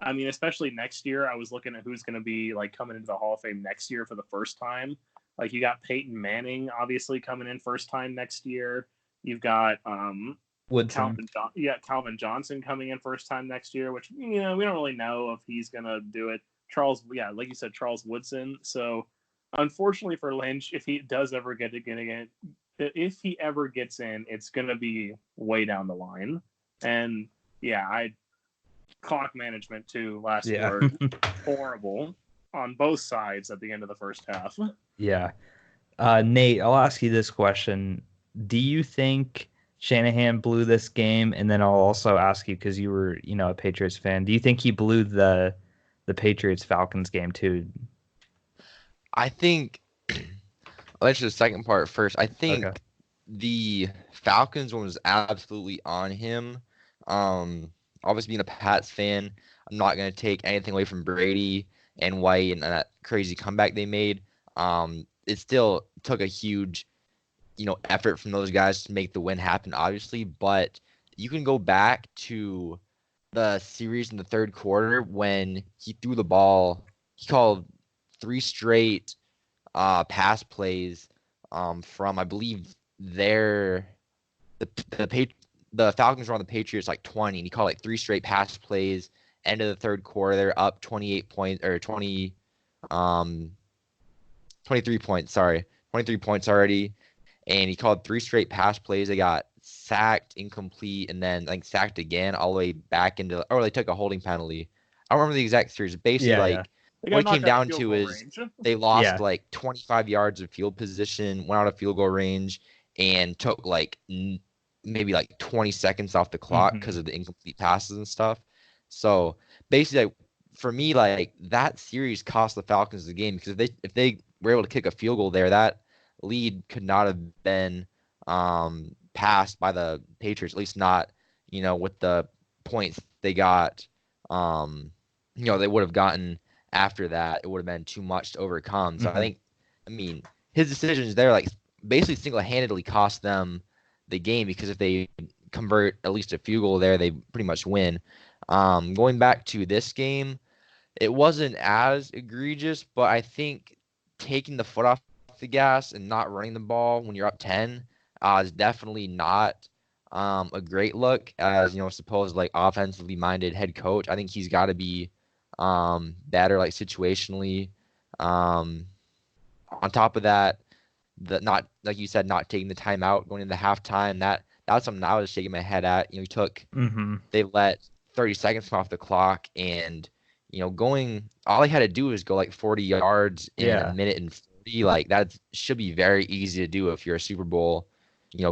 I mean, especially next year, I was looking at who's going to be like coming into the Hall of Fame next year for the first time. Like, you got Peyton Manning obviously coming in first time next year. You've got Calvin Johnson coming in first time next year, which we don't really know if he's going to do it. Like you said, Charles Woodson. So, unfortunately for Lynch, if he does ever get in, if he ever gets in, it's going to be way down the line. And yeah, clock management too. Last word, horrible on both sides at the end of the first half. Yeah. Nate, I'll ask you this question. Do you think Shanahan blew this game? And then I'll also ask you, because you were, a Patriots fan, do you think he blew the Patriots-Falcons game too? I think, let's do the second part first. I think the Falcons one was absolutely on him. Obviously, being a Pats fan, I'm not going to take anything away from Brady and White and that crazy comeback they made. It still took a huge, effort from those guys to make the win happen, obviously. But you can go back to the series in the third quarter when he threw the ball. He called 3 straight pass plays from, I believe, the Falcons were on the Patriots like 20, and he called like 3 straight pass plays. End of the third quarter, they're up 28 points or 23 points. Sorry, 23 points already, and he called 3 straight pass plays. They got sacked, incomplete, and then sacked again all the way back into, or they took a holding penalty. I don't remember the exact series. Basically, what it came down to is they lost 25 yards of field position, went out of field goal range, and took maybe 20 seconds off the clock because of the incomplete passes and stuff. So basically, for me, that series cost the Falcons the game, because if they were able to kick a field goal there, that lead could not have been passed by the Patriots, at least not, with the points they got. They would have gotten after that. It would have been too much to overcome. So I mean, his decisions there basically single-handedly cost them the game, because if they convert at least a field goal there, they pretty much win. Going back to this game, it wasn't as egregious, but I think taking the foot off the gas and not running the ball when you're up 10 is definitely not a great look as, supposed offensively minded head coach. I think he's got to be better situationally. On top of that, the not like you said, not taking the timeout going into halftime. That's something I was shaking my head at. They let 30 seconds come off the clock, and going all they had to do was go like 40 yards in a Yeah. minute and 40. Like that should be very easy to do if you're a Super Bowl,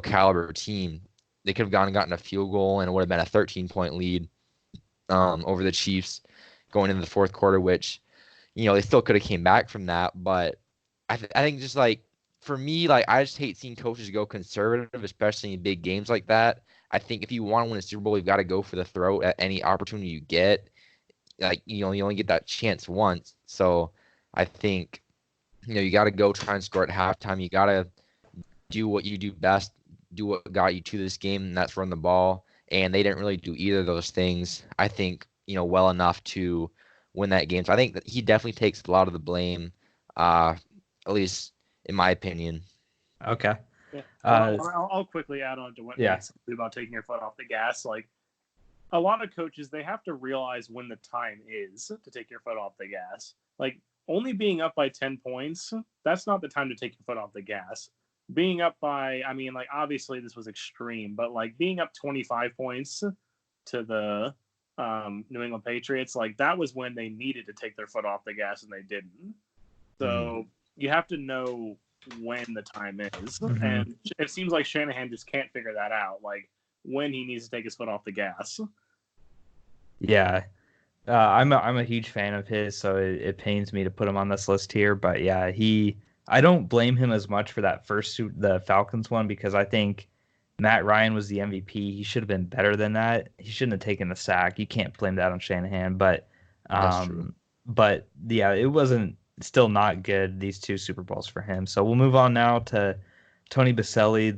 caliber team. They could have gone and gotten a field goal, and it would have been a 13-point lead over the Chiefs going into the fourth quarter, which they still could have came back from that. But I think just like for me, like I just hate seeing coaches go conservative, especially in big games like that. I think if you want to win a Super Bowl, you've got to go for the throat at any opportunity you get. Like you only get that chance once, so I think you got to go try and score at halftime. You got to do what you do best, do what got you to this game, and that's run the ball. And they didn't really do either of those things, I think, well enough to win that game. So I think that he definitely takes a lot of the blame, at least in my opinion. Okay. Yeah. Uh, I'll quickly add on to what yeah. Nate said about taking your foot off the gas. Like a lot of coaches, they have to realize when the time is to take your foot off the gas. Like only being up by 10 points, that's not the time to take your foot off the gas. Being up by, I mean, like obviously this was extreme, but like being up 25 points to the New England Patriots, like that was when they needed to take their foot off the gas and they didn't. So you have to know when the time is. And it seems like Shanahan just can't figure that out, like when he needs to take his foot off the gas. Yeah. I'm a huge fan of his, so it pains me to put him on this list here. But yeah, I don't blame him as much for that the Falcons one, because I think Matt Ryan was the MVP. He should have been better than that. He shouldn't have taken the sack. You can't blame that on Shanahan. But That's true. but yeah, it wasn't still not good, these two Super Bowls for him. So we'll move on now to Tony Baselli,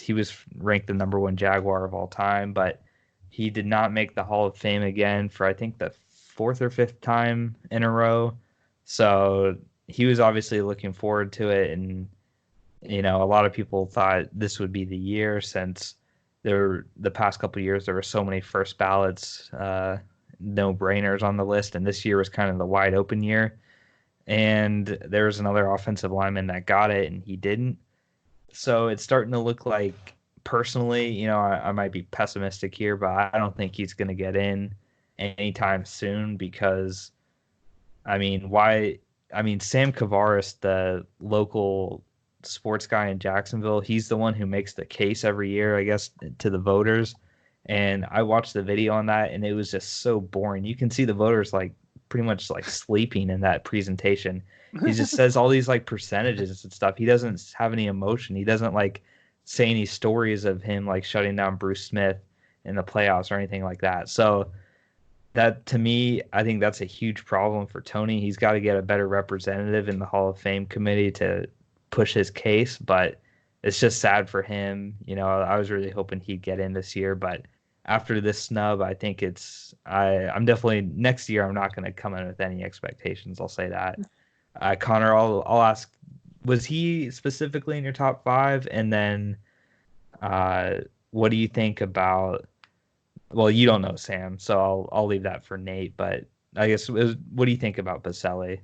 he was ranked the number one Jaguar of all time, but he did not make the Hall of Fame again for I think the fourth or fifth time in a row. So he was obviously looking forward to it, and a lot of people thought this would be the year, since the past couple of years there were so many first ballots, no brainers on the list, and this year was kind of the wide open year. And there was another offensive lineman that got it, and he didn't. So it's starting to look like, personally, I might be pessimistic here, but I don't think he's going to get in anytime soon, because, I mean, why? I mean, Sam Kavaris, the local sports guy in Jacksonville, he's the one who makes the case every year, I guess, to the voters. And I watched the video on that, and it was just so boring. You can see the voters like pretty much like sleeping in that presentation. He just says all these like percentages and stuff. He doesn't have any emotion. He doesn't like say any stories of him like shutting down Bruce Smith in the playoffs or anything like that. So that, to me, I think that's a huge problem for Tony. He's got to get a better representative in the Hall of Fame committee to push his case, but it's just sad for him. I was really hoping he'd get in this year, but after this snub, I think I'm definitely, next year I'm not going to come in with any expectations. I'll say that. Connor, I'll ask, was he specifically in your top five? And then what do you think about, well, you don't know Sam, so I'll leave that for Nate, but I guess what do you think about Baselli?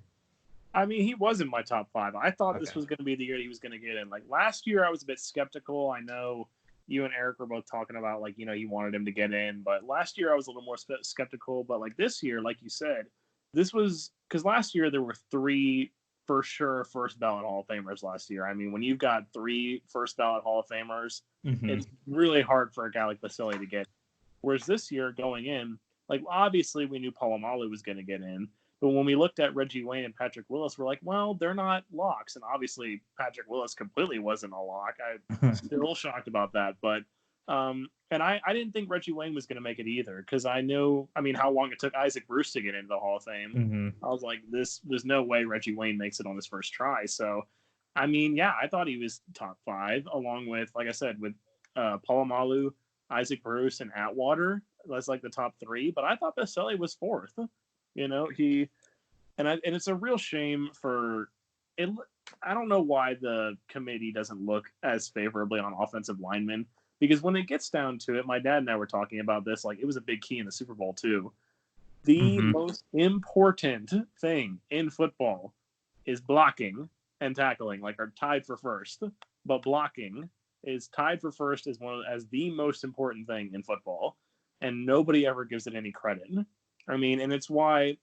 I mean, he was in my top five. I thought this Okay. was going to be the year he was going to get in. Like last year, I was a bit skeptical. I know you and Eric were both talking about like, you wanted him to get in, but last year I was a little more skeptical. But like this year, like you said, this was because last year there were three for sure first ballot Hall of Famers last year. I mean, when you've got three first ballot Hall of Famers, it's really hard for a guy like Baselli to get. Whereas this year going in, like obviously we knew Polamalu was going to get in. But when we looked at Reggie Wayne and Patrick Willis, we're like, well, they're not locks. And obviously, Patrick Willis completely wasn't a lock. I'm still shocked about that. But, and I didn't think Reggie Wayne was going to make it either, because I mean, how long it took Isaac Bruce to get into the Hall of Fame. I was like, there's no way Reggie Wayne makes it on his first try. So, I mean, yeah, I thought he was top five, along with, like I said, with Polamalu, Isaac Bruce, and Atwater. That's like the top three. But I thought Baselli was fourth. And it's a real shame for it. I don't know why the committee doesn't look as favorably on offensive linemen, because when it gets down to it, my dad and I were talking about this. Like, it was a big key in the Super Bowl too. The most important thing in football is blocking and tackling, like are tied for first, but blocking is tied for first as the most important thing in football, and nobody ever gives it any credit. I mean, and it's why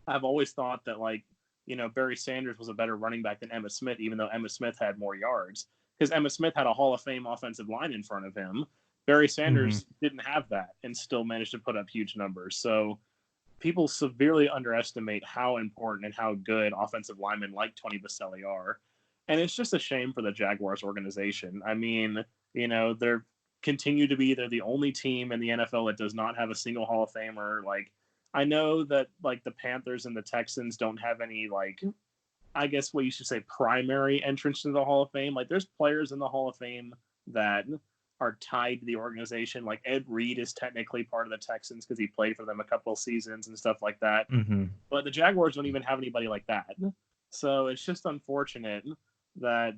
I've always thought that Barry Sanders was a better running back than Emmitt Smith, even though Emmitt Smith had more yards, because Emmitt Smith had a Hall of Fame offensive line in front of him. Barry Sanders didn't have that and still managed to put up huge numbers. So people severely underestimate how important and how good offensive linemen like Tony Baselli are. And it's just a shame for the Jaguars organization. I mean, they're they're the only team in the NFL that does not have a single Hall of Famer. Like, I know that the Panthers and the Texans don't have any I guess what you should say primary entrance to the Hall of Fame. Like, there's players in the Hall of Fame that are tied to the organization. Like Ed Reed is technically part of the Texans because he played for them a couple of seasons and stuff like that. But the Jaguars don't even have anybody like that. So it's just unfortunate that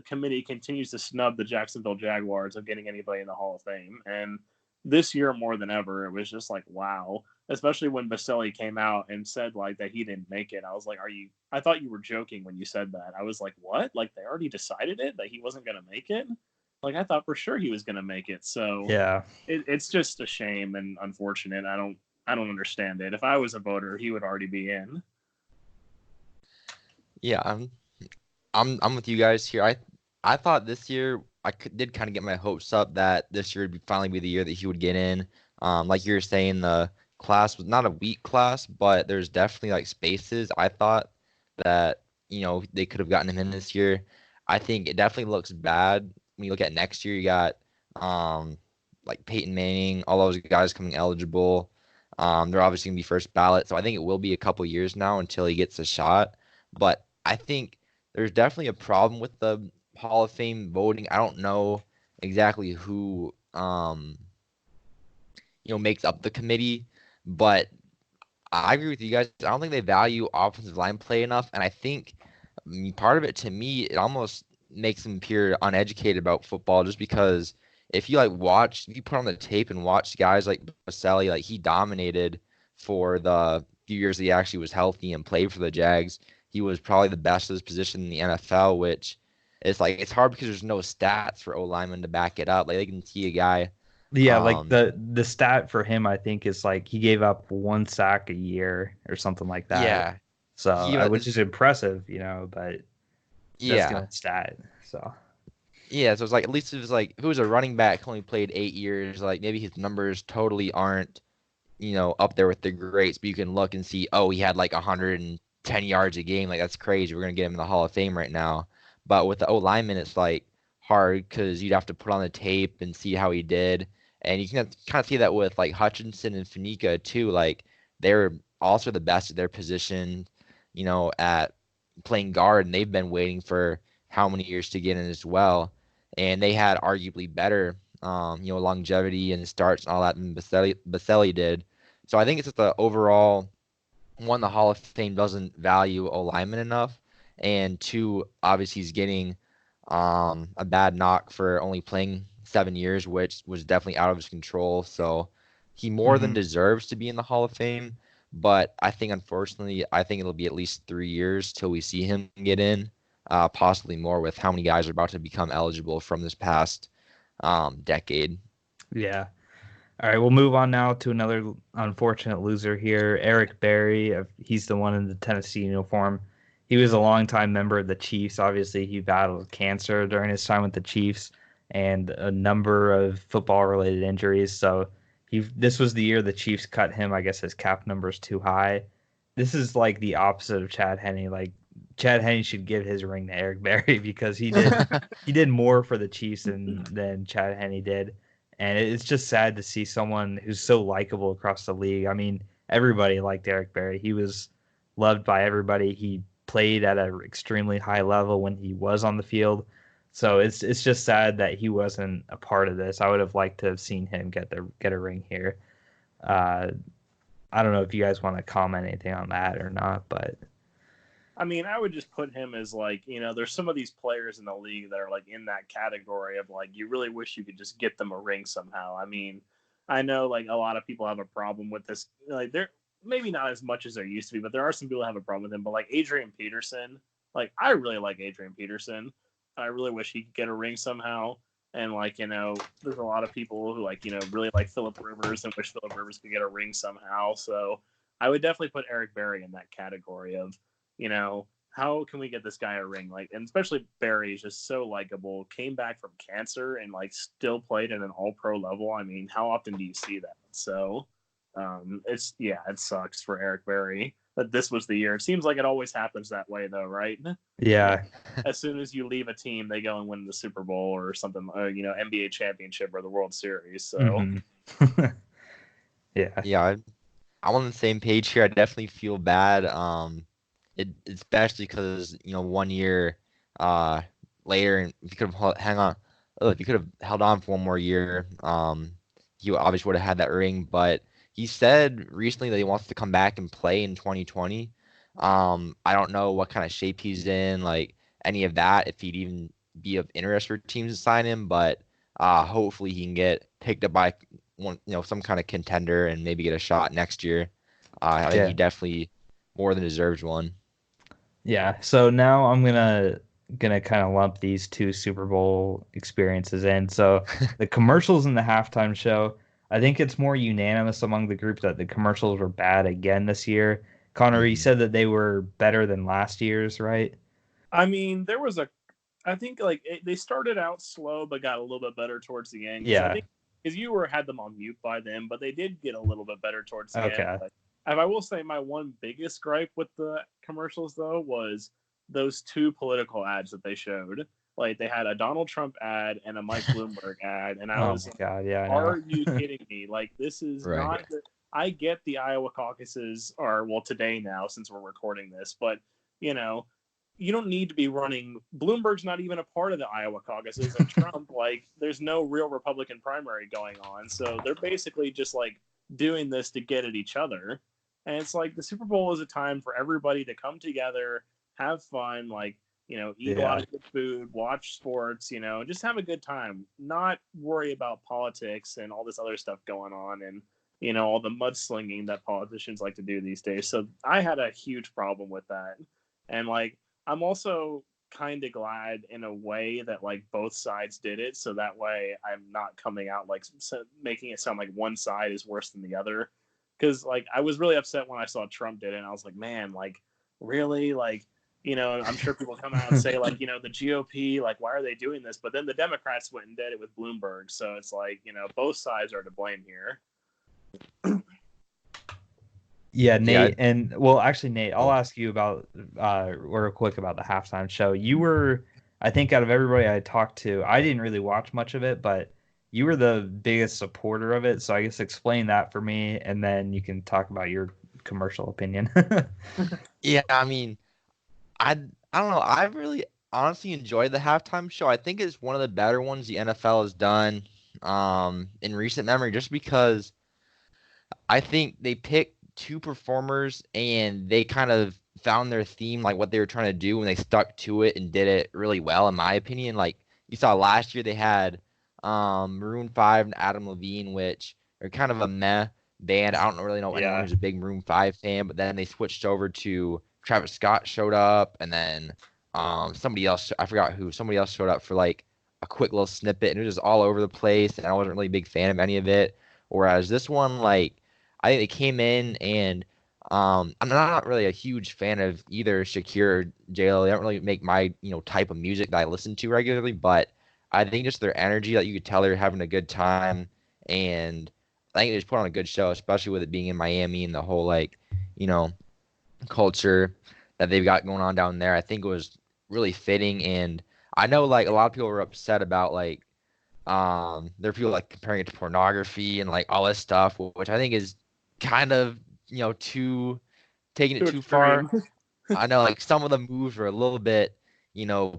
committee continues to snub the Jacksonville Jaguars of getting anybody in the Hall of Fame. And this year more than ever, it was just like, wow. Especially when Baselli came out and said that he didn't make it. I was like, I thought you were joking when you said that. I was like, what? Like, they already decided it, that he wasn't going to make it? Like, I thought for sure he was going to make it. So Yeah, it's just a shame and unfortunate. I don't understand it. If I was a voter, he would already be in. Yeah, I'm with you guys here. I thought this year did kind of get my hopes up that this year would finally be the year that he would get in. Like you were saying, the class was not a weak class, but there's definitely spaces. I thought that they could have gotten him in this year. I think it definitely looks bad when you look at next year. You got Peyton Manning, all those guys coming eligible. They're obviously gonna be first ballot, so I think it will be a couple years now until he gets a shot. But I think there's definitely a problem with the Hall of Fame voting. I don't know exactly who makes up the committee, but I agree with you guys. I don't think they value offensive line play enough, and I think part of it, to me, it almost makes them appear uneducated about football, just because if you if you put on the tape and watch guys like Baselli, he dominated for the few years that he actually was healthy and played for the Jags. He was probably the best of his position in the NFL, which is it's hard because there's no stats for O linemen to back it up. They can see a guy. yeah. The stat for him, I think, is he gave up 1 sack a year or something like that. Yeah. So which is impressive, but that's the Yeah. only stat. So Yeah, so it's at least it was if it was a running back who only played 8 years, maybe his numbers totally aren't, up there with the greats, but you can look and see, oh, he had 110 yards a game. That's crazy. We're gonna get him in the Hall of Fame right now. But with the O lineman, it's hard because you'd have to put on the tape and see how he did, and you can kind of see that with Hutchinson and Faneca too. They're also the best at their position, at playing guard, and they've been waiting for how many years to get in as well. And they had arguably better, longevity and starts and all that than Baselli did. So I think it's just the overall one, the Hall of Fame doesn't value O lineman enough, and two, obviously he's getting a bad knock for only playing 7 years, which was definitely out of his control. So he more than deserves to be in the Hall of Fame. But I think, unfortunately, it'll be at least 3 years till we see him get in, possibly more with how many guys are about to become eligible from this past decade. yeah. All right, we'll move on now to another unfortunate loser here, Eric Berry. He's the one in the Tennessee uniform. He was a longtime member of the Chiefs. Obviously, he battled cancer during his time with the Chiefs and a number of football-related injuries. So this was the year the Chiefs cut him. I guess his cap number is too high. This is the opposite of Chad Henne. Chad Henne should give his ring to Eric Berry because he did more for the Chiefs than Chad Henne did. And it's just sad to see someone who's so likable across the league. I mean, everybody liked Eric Berry. He was loved by everybody. He played at an extremely high level when he was on the field. So it's just sad that he wasn't a part of this. I would have liked to have seen him get a ring here. I don't know if you guys want to comment anything on that or not, but I mean, I would just put him as there's some of these players in the league that are in that category of you really wish you could just get them a ring somehow. I mean, I know a lot of people have a problem with this. maybe not as much as there used to be, but there are some people that have a problem with him. But like Adrian Peterson, like I really like Adrian Peterson. I really wish he could get a ring somehow. And like, there's a lot of people who like, really like Phillip Rivers and wish Phillip Rivers could get a ring somehow. So I would definitely put Eric Berry in that category of, how can we get this guy a ring? Like, and especially Berry is just so likable, came back from cancer and like still played at an all pro level. I mean, how often do you see that? So it sucks for Eric Berry that this was the year. It seems like it always happens that way though, right? Yeah. As soon as you leave a team, they go and win the Super Bowl or something, NBA championship or the World Series. So Yeah, I'm on the same page here. I definitely feel bad. Especially because 1 year later, and if you could have if you could have held on for one more year, he obviously would have had that ring. But he said recently that he wants to come back and play in 2020. I don't know what kind of shape he's in, like any of that, if he'd even be of interest for teams to sign him. But hopefully he can get picked up by one, some kind of contender and maybe get a shot next year. I think he definitely more than deserves one. Yeah. So now I'm gonna kind of lump these two Super Bowl experiences in. So the commercials and the halftime show, I think it's more unanimous among the group that the commercials were bad again this year. Connor, you said that they were better than last year's, right? I mean, I think like they started out slow but got a little bit better towards the end. Yeah. I think because you had them on mute by then, but they did get a little bit better towards the Okay. end. But I will say my one biggest gripe with the commercials though was those two political ads that they showed. Like they had a Donald Trump ad and a Mike Bloomberg ad, and I was like, God, yeah, I know. "Are you kidding me? Like this is Right. not." I get the Iowa caucuses are today now since we're recording this, but you don't need to be running. Bloomberg's not even a part of the Iowa caucuses, and Trump, like, there's no real Republican primary going on. So they're basically just like doing this to get at each other. And it's like the Super Bowl is a time for everybody to come together, have fun, like, eat a lot of good food, watch sports, just have a good time, not worry about politics and all this other stuff going on and, all the mudslinging that politicians like to do these days. So I had a huge problem with that. And like, I'm also kind of glad in a way that like both sides did it. So that way I'm not coming out like making it sound like one side is worse than the other. Cause like, I was really upset when I saw Trump did it. And I was like, man, like really? Like, I'm sure people come out and say like, the GOP, like, why are they doing this? But then the Democrats went and did it with Bloomberg. So it's like, both sides are to blame here. Yeah, Nate, and well, actually, Nate, I'll ask you about real quick about the halftime show. You were, I think, out of everybody I talked to, I didn't really watch much of it, but you were the biggest supporter of it. So I guess explain that for me, and then you can talk about your commercial opinion. Yeah, I mean, I don't know. I really honestly enjoyed the halftime show. I think it's one of the better ones the NFL has done in recent memory, just because I think they picked two performers and they kind of found their theme, like what they were trying to do, and they stuck to it and did it really well, in my opinion. Like you saw last year, they had Maroon 5 and Adam Levine, which are kind of a meh band. I don't really know anyone who's a big Maroon 5 fan, but then they switched over to Travis Scott showed up, and then somebody else, I forgot who, somebody else showed up for like a quick little snippet, and it was just all over the place, and I wasn't really a big fan of any of it. Whereas this one, like, I think they came in and I'm not really a huge fan of either Shakira or J.Lo. They don't really make my, type of music that I listen to regularly, but I think just their energy, that you could tell they're having a good time, and I think they just put on a good show, especially with it being in Miami and the whole, like, culture that they've got going on down there. I think it was really fitting, and I know, like, a lot of people were upset about, like, there are people like comparing it to pornography and like all this stuff, which I think is kind of, taking it too far. I know like some of the moves were a little bit,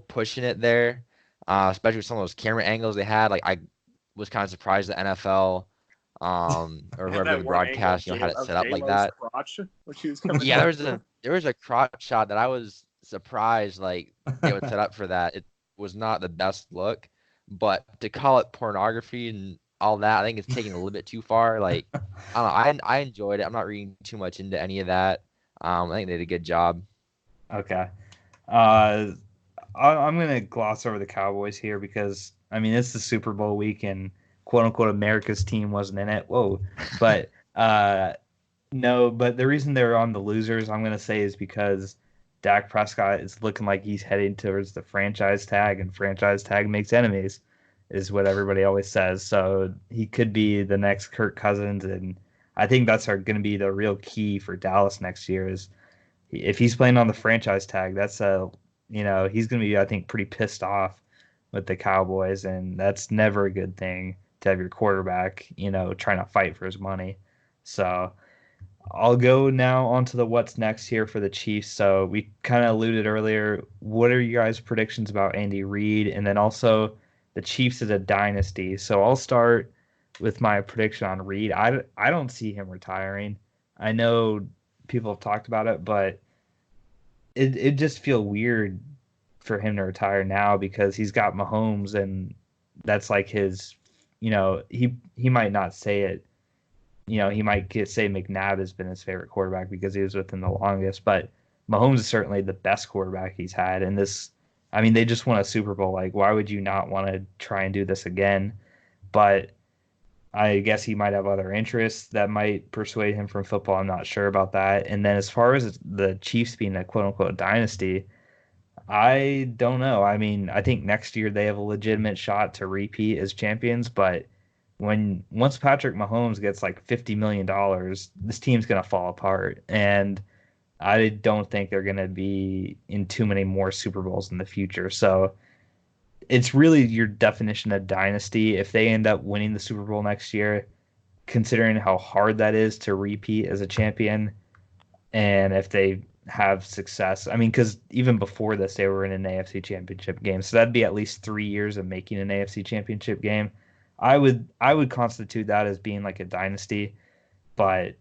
pushing it there, especially with some of those camera angles they had. Like I was kind of surprised the NFL, or whoever did the broadcast, had it set up like that. Crotch when she was coming Yeah, there was a crotch shot that I was surprised like they would set up for that. It was not the best look. But to call it pornography and all that. I think it's taking a little bit too far. Like, I don't know. I enjoyed it. I'm not reading too much into any of that. I think they did a good job. Okay. Uh, I'm gonna gloss over the Cowboys here because I mean it's the Super Bowl week and quote unquote America's team wasn't in it. Whoa, but no, but the reason they're on the losers, I'm gonna say, is because Dak Prescott is looking like he's heading towards the franchise tag, and franchise tag makes enemies, is what everybody always says. So he could be the next Kirk Cousins, and I think that's going to be the real key for Dallas next year. Is if he's playing on the franchise tag, that's he's going to be, I think, pretty pissed off with the Cowboys, and that's never a good thing to have your quarterback, trying to fight for his money. So I'll go now on to the what's next here for the Chiefs. So we kind of alluded earlier. What are you guys' predictions about Andy Reid? And then also the Chiefs as a dynasty. So I'll start with my prediction on Reid. I don't see him retiring. I know people have talked about it, but it just feel weird for him to retire now because he's got Mahomes and that's like his, he might not say it. He might say McNabb has been his favorite quarterback because he was with him the longest, but Mahomes is certainly the best quarterback he's had. And they just won a Super Bowl. Like, why would you not want to try and do this again? But I guess he might have other interests that might persuade him from football. I'm not sure about that. And then as far as the Chiefs being a quote unquote dynasty, I don't know. I mean, I think next year they have a legitimate shot to repeat as champions, but once Patrick Mahomes gets like $50 million, this team's gonna fall apart. And I don't think they're gonna be in too many more Super Bowls in the future. So it's really your definition of dynasty. If they end up winning the Super Bowl next year, considering how hard that is to repeat as a champion, and if they have success, I mean, because even before this, they were in an AFC Championship game, so that'd be at least 3 years of making an AFC Championship game. I would constitute that as being like a dynasty, but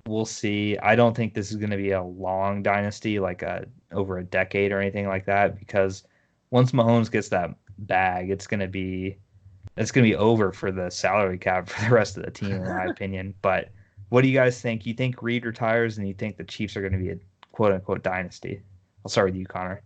we'll see. I don't think this is going to be a long dynasty, like over a decade or anything like that, because once Mahomes gets that bag, it's gonna be over for the salary cap for the rest of the team, in my opinion. But what do you guys think? You think Reed retires, and you think the Chiefs are going to be a quote unquote dynasty? I'll start with you, Connor.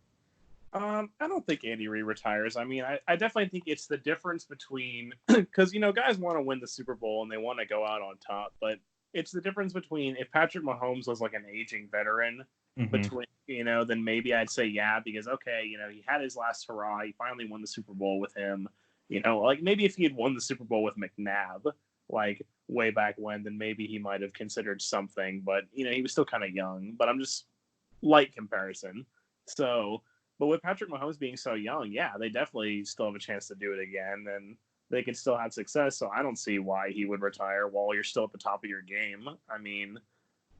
I don't think Andy Reid retires. I mean, I definitely think it's the difference between because guys want to win the Super Bowl and they want to go out on top, but it's the difference between if Patrick Mahomes was like an aging veteran between then maybe I'd say yeah, because okay, he had his last hurrah, he finally won the Super Bowl with him. Like maybe if he had won the Super Bowl with McNabb, like way back when, then maybe he might have considered something. But he was still kind of young. But I'm just light comparison. So, but with Patrick Mahomes being so young, yeah, they definitely still have a chance to do it again, and they can still have success. So I don't see why he would retire while you're still at the top of your game. I mean,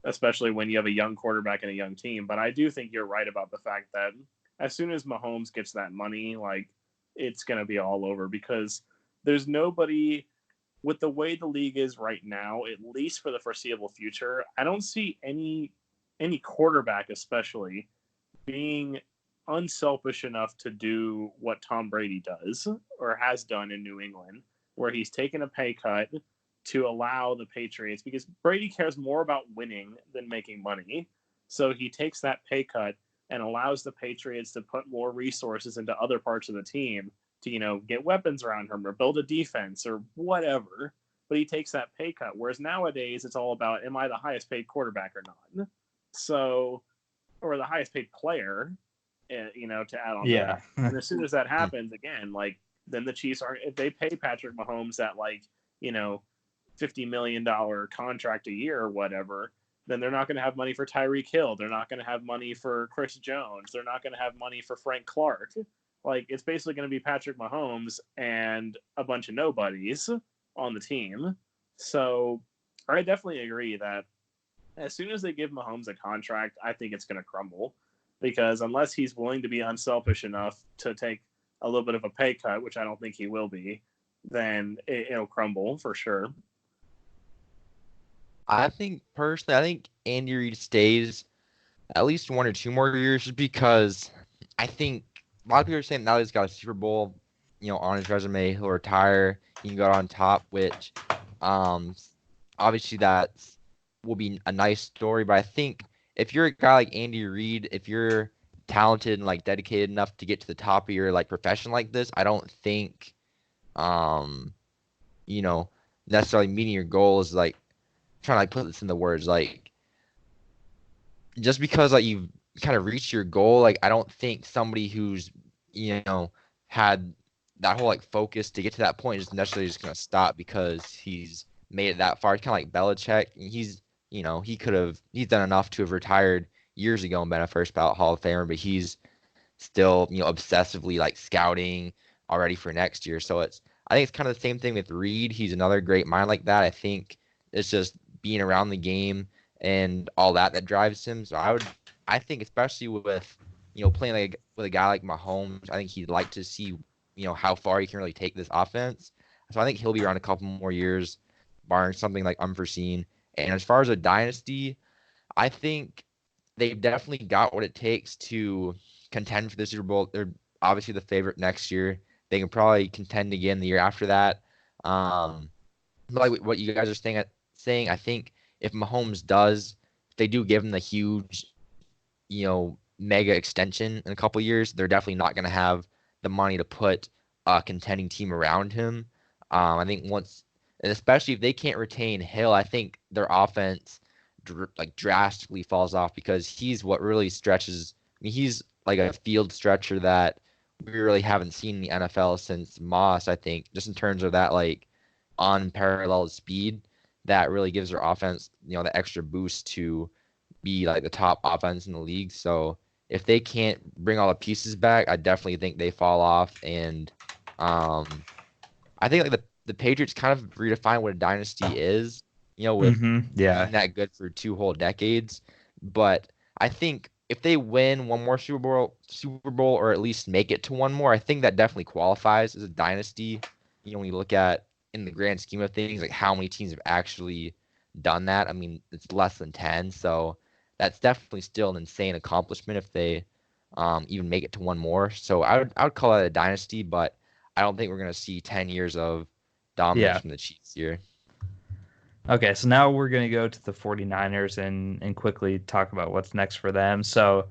especially when you have a young quarterback and a young team. But I do think you're right about the fact that as soon as Mahomes gets that money, like it's going to be all over because there's nobody with the way the league is right now, at least for the foreseeable future. I don't see any quarterback, especially, being unselfish enough to do what Tom Brady does or has done in New England, where he's taken a pay cut to allow the Patriots, because Brady cares more about winning than making money. So he takes that pay cut and allows the Patriots to put more resources into other parts of the team to, get weapons around him or build a defense or whatever. But he takes that pay cut. Whereas nowadays it's all about, am I the highest paid quarterback or not? So, or the highest paid player, to add on to that. And as soon as that happens, again, like, then the Chiefs aren't, if they pay Patrick Mahomes that, like, $50 million contract a year or whatever, then they're not going to have money for Tyreek Hill. They're not going to have money for Chris Jones. They're not going to have money for Frank Clark. Like, it's basically going to be Patrick Mahomes and a bunch of nobodies on the team. So I definitely agree that as soon as they give Mahomes a contract, I think it's going to crumble, because unless he's willing to be unselfish enough to take a little bit of a pay cut, which I don't think he will be, then it'll crumble for sure. I think Andy Reid stays at least 1 or 2 more years, just because I think a lot of people are saying now he's got a Super Bowl, on his resume. He'll retire. He can go on top, which um, obviously that will be a nice story. But I think if you're a guy like Andy Reid, if you're talented and like dedicated enough to get to the top of your like profession like this, I don't think um, you know, necessarily meeting your goals like trying to like put this in the words like just because like you've kind of reached your goal, like I don't think somebody who's had that whole like focus to get to that point is necessarily just gonna stop because he's made it that far. It's kind of like Belichick. He's done enough to have retired years ago and been a first ballot Hall of Famer, but he's still obsessively like scouting already for next year. So I think it's kind of the same thing with Reed. He's another great mind like that. I think it's just being around the game and all that drives him. So I think especially with playing like with a guy like Mahomes, I think he'd like to see how far he can really take this offense. So I think he'll be around a couple more years, barring something like unforeseen. And as far as a dynasty, I think they've definitely got what it takes to contend for the Super Bowl. They're obviously the favorite next year. They can probably contend again the year after that. But like what you guys are saying, I think if Mahomes does, if they do give him the huge, mega extension in a couple years, they're definitely not going to have the money to put a contending team around him. I think and especially if they can't retain Hill, I think their offense drastically falls off because he's what really stretches. I mean, he's like a field stretcher that we really haven't seen in the NFL since Moss, I think, just in terms of that like unparalleled speed that really gives their offense, the extra boost to be like the top offense in the league. So if they can't bring all the pieces back, I definitely think they fall off. And I think like the Patriots kind of redefine what a dynasty is, with Yeah. being that good for 2 whole decades. But I think if they win one more Super Bowl, or at least make it to one more, I think that definitely qualifies as a dynasty. When you look at in the grand scheme of things, like how many teams have actually done that. I mean, it's less than 10, so that's definitely still an insane accomplishment if they even make it to one more. So I would call that a dynasty, but I don't think we're gonna see 10 years of dominance Yeah. from the Chiefs here. Okay, so now we're going to go to the 49ers and quickly talk about what's next for them. So,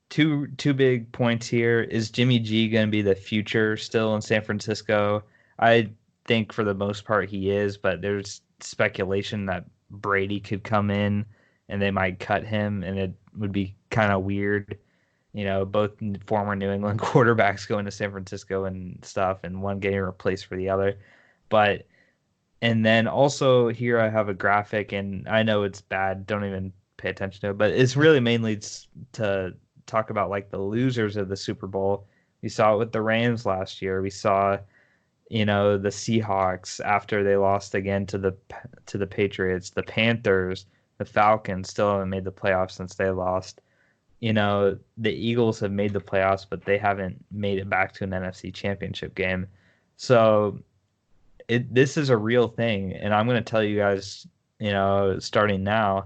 two big points here. Is Jimmy G going to be the future still in San Francisco? I think for the most part he is, but there's speculation that Brady could come in and they might cut him, and it would be kind of weird. Both former New England quarterbacks going to San Francisco and stuff, and one getting replaced for the other. But and then also here I have a graphic, and I know it's bad. Don't even pay attention to it, but it's really mainly to talk about like the losers of the Super Bowl. We saw it with the Rams last year. We saw, the Seahawks after they lost again to the Patriots. The Panthers, the Falcons still haven't made the playoffs since they lost. The Eagles have made the playoffs, but they haven't made it back to an NFC Championship game. So this is a real thing, and I'm going to tell you guys, starting now,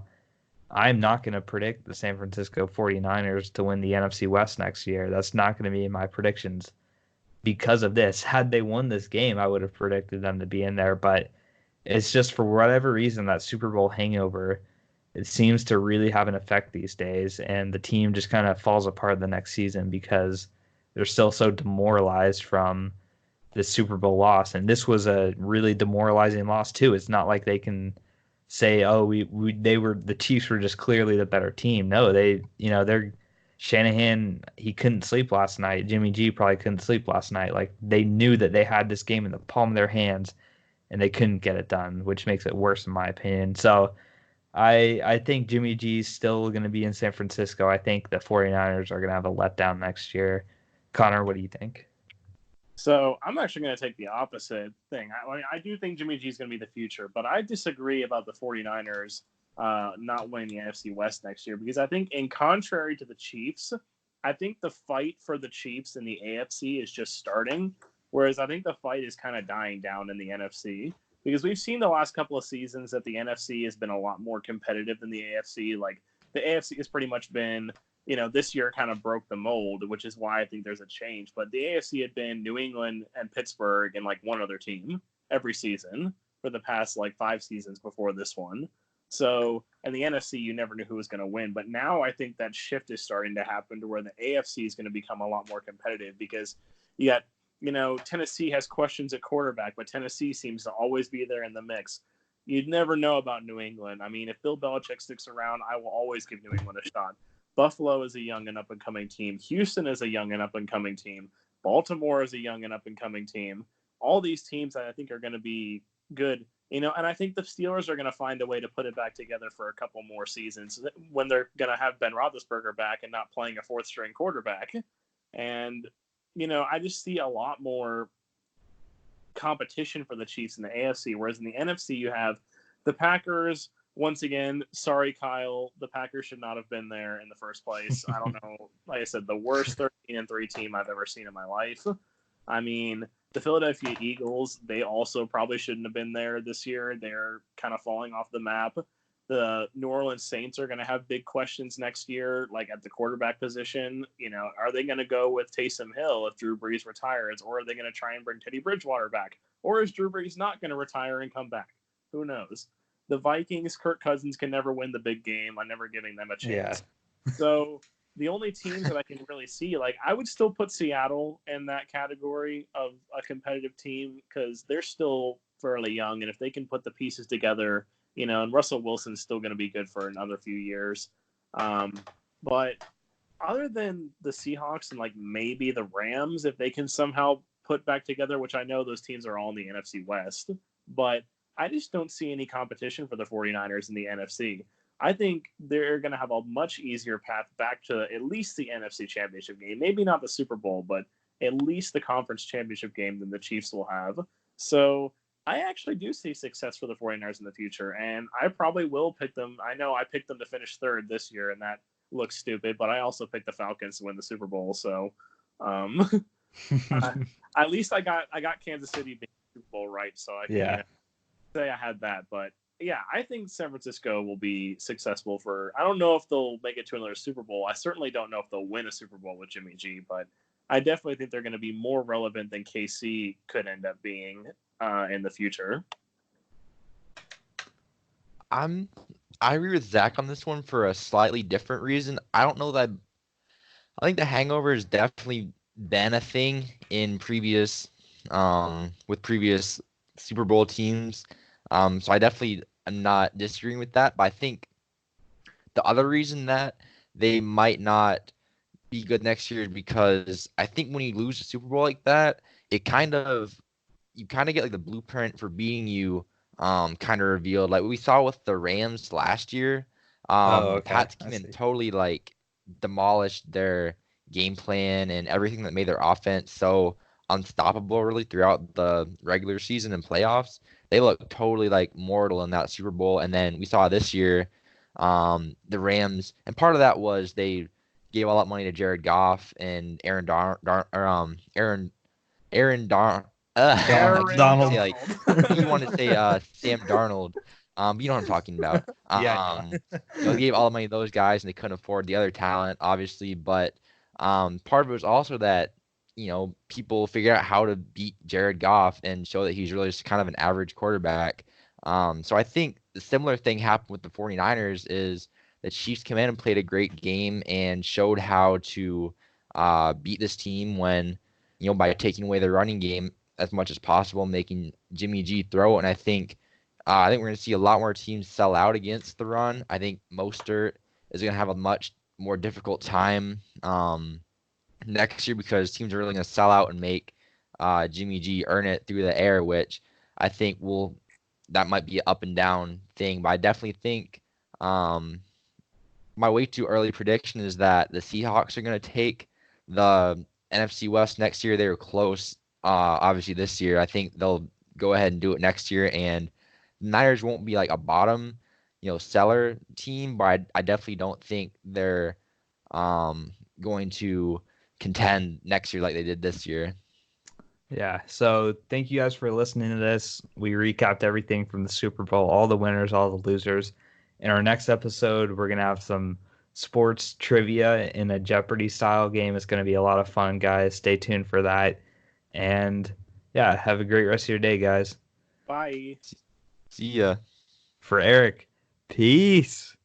I'm not going to predict the San Francisco 49ers to win the NFC West next year. That's not going to be in my predictions because of this. Had they won this game, I would have predicted them to be in there, but it's just for whatever reason that Super Bowl hangover, it seems to really have an effect these days, and the team just kind of falls apart the next season because they're still so demoralized from the Super Bowl loss, and this was a really demoralizing loss too. It's not like they can say, "Oh, the Chiefs were just clearly the better team." No, they're Shanahan. He couldn't sleep last night. Jimmy G probably couldn't sleep last night. Like they knew that they had this game in the palm of their hands, and they couldn't get it done, which makes it worse in my opinion. So I think Jimmy G's still going to be in San Francisco. I think the 49ers are going to have a letdown next year. Connor, what do you think? So I'm actually going to take the opposite thing. I do think Jimmy G is going to be the future, but I disagree about the 49ers not winning the NFC West next year because I think, in contrary to the Chiefs, I think the fight for the Chiefs in the AFC is just starting, whereas I think the fight is kind of dying down in the NFC because we've seen the last couple of seasons that the NFC has been a lot more competitive than the AFC. Like the AFC has pretty much been this year kind of broke the mold, which is why I think there's a change. But the AFC had been New England and Pittsburgh and like one other team every season for the past like 5 seasons before this one. So, and the NFC, you never knew who was going to win. But now I think that shift is starting to happen to where the AFC is going to become a lot more competitive because you got, Tennessee has questions at quarterback, but Tennessee seems to always be there in the mix. You'd never know about New England. I mean, if Bill Belichick sticks around, I will always give New England a shot. Buffalo is a young and up-and-coming team. Houston is a young and up-and-coming team. Baltimore is a young and up-and-coming team. All these teams I think are going to be good. And I think the Steelers are going to find a way to put it back together for a couple more seasons when they're going to have Ben Roethlisberger back and not playing a fourth-string quarterback. And, I just see a lot more competition for the Chiefs in the AFC, whereas in the NFC you have the Packers. Once again, sorry, Kyle, the Packers should not have been there in the first place. I don't know. Like I said, the worst 13-3 team I've ever seen in my life. I mean, the Philadelphia Eagles, they also probably shouldn't have been there this year. They're kind of falling off the map. The New Orleans Saints are going to have big questions next year, like at the quarterback position. Are they going to go with Taysom Hill if Drew Brees retires, or are they going to try and bring Teddy Bridgewater back? Or is Drew Brees not going to retire and come back? Who knows? The Vikings, Kirk Cousins can never win the big game. I'm never giving them a chance. Yeah. So the only teams that I can really see, like I would still put Seattle in that category of a competitive team because they're still fairly young. And if they can put the pieces together, and Russell Wilson's still going to be good for another few years. But other than the Seahawks and like maybe the Rams, if they can somehow put back together, which I know those teams are all in the NFC West, but I just don't see any competition for the 49ers in the NFC. I think they're going to have a much easier path back to at least the NFC Championship game. Maybe not the Super Bowl, but at least the Conference Championship game than the Chiefs will have. So I actually do see success for the 49ers in the future, and I probably will pick them. I know I picked them to finish third this year, and that looks stupid, but I also picked the Falcons to win the Super Bowl. So at least I got Kansas City being Super Bowl right, so I can say I had that. But yeah, I think San Francisco will be successful I don't know if they'll make it to another Super Bowl. I certainly don't know if they'll win a Super Bowl with Jimmy G, but I definitely think they're going to be more relevant than KC could end up being in the future. I agree with Zach on this one for a slightly different reason. I don't know that I think the hangover has definitely been a thing in previous with previous Super Bowl teams. So I definitely am not disagreeing with that. But I think the other reason that they might not be good next year is because I think when you lose a Super Bowl like that, you kind of get like the blueprint for beating you kind of revealed. Like we saw with the Rams last year. Pats came in totally like demolished their game plan and everything that made their offense so unstoppable really throughout the regular season and playoffs. They looked totally like mortal in that Super Bowl. And then we saw this year the Rams, and part of that was they gave all that money to Jared Goff and Aaron Donald. Donald. Like, you want to say Sam Darnold. You know what I'm talking about. They gave all the money to those guys, and they couldn't afford the other talent, obviously. But part of it was also that people figure out how to beat Jared Goff and show that he's really just kind of an average quarterback. So I think the similar thing happened with the 49ers is the Chiefs came in and played a great game and showed how to beat this team when, by taking away the running game as much as possible, making Jimmy G throw. And I think we're going to see a lot more teams sell out against the run. I think Mostert is going to have a much more difficult time next year because teams are really going to sell out and make Jimmy G earn it through the air, which I think that might be an up and down thing. But I definitely think my way too early prediction is that the Seahawks are going to take the NFC West next year. They were close, obviously, this year. I think they'll go ahead and do it next year. And the Niners won't be like a bottom, seller team, but I definitely don't think they're going to contend next year like they did this year. Yeah, so thank you guys for listening to this. We recapped everything from the Super Bowl, all the winners, all the losers. In our next episode, we're going to have some sports trivia in a Jeopardy style game. It's going to be a lot of fun, guys. Stay tuned for that. And yeah, have a great rest of your day, guys. Bye. See ya. For Eric, peace.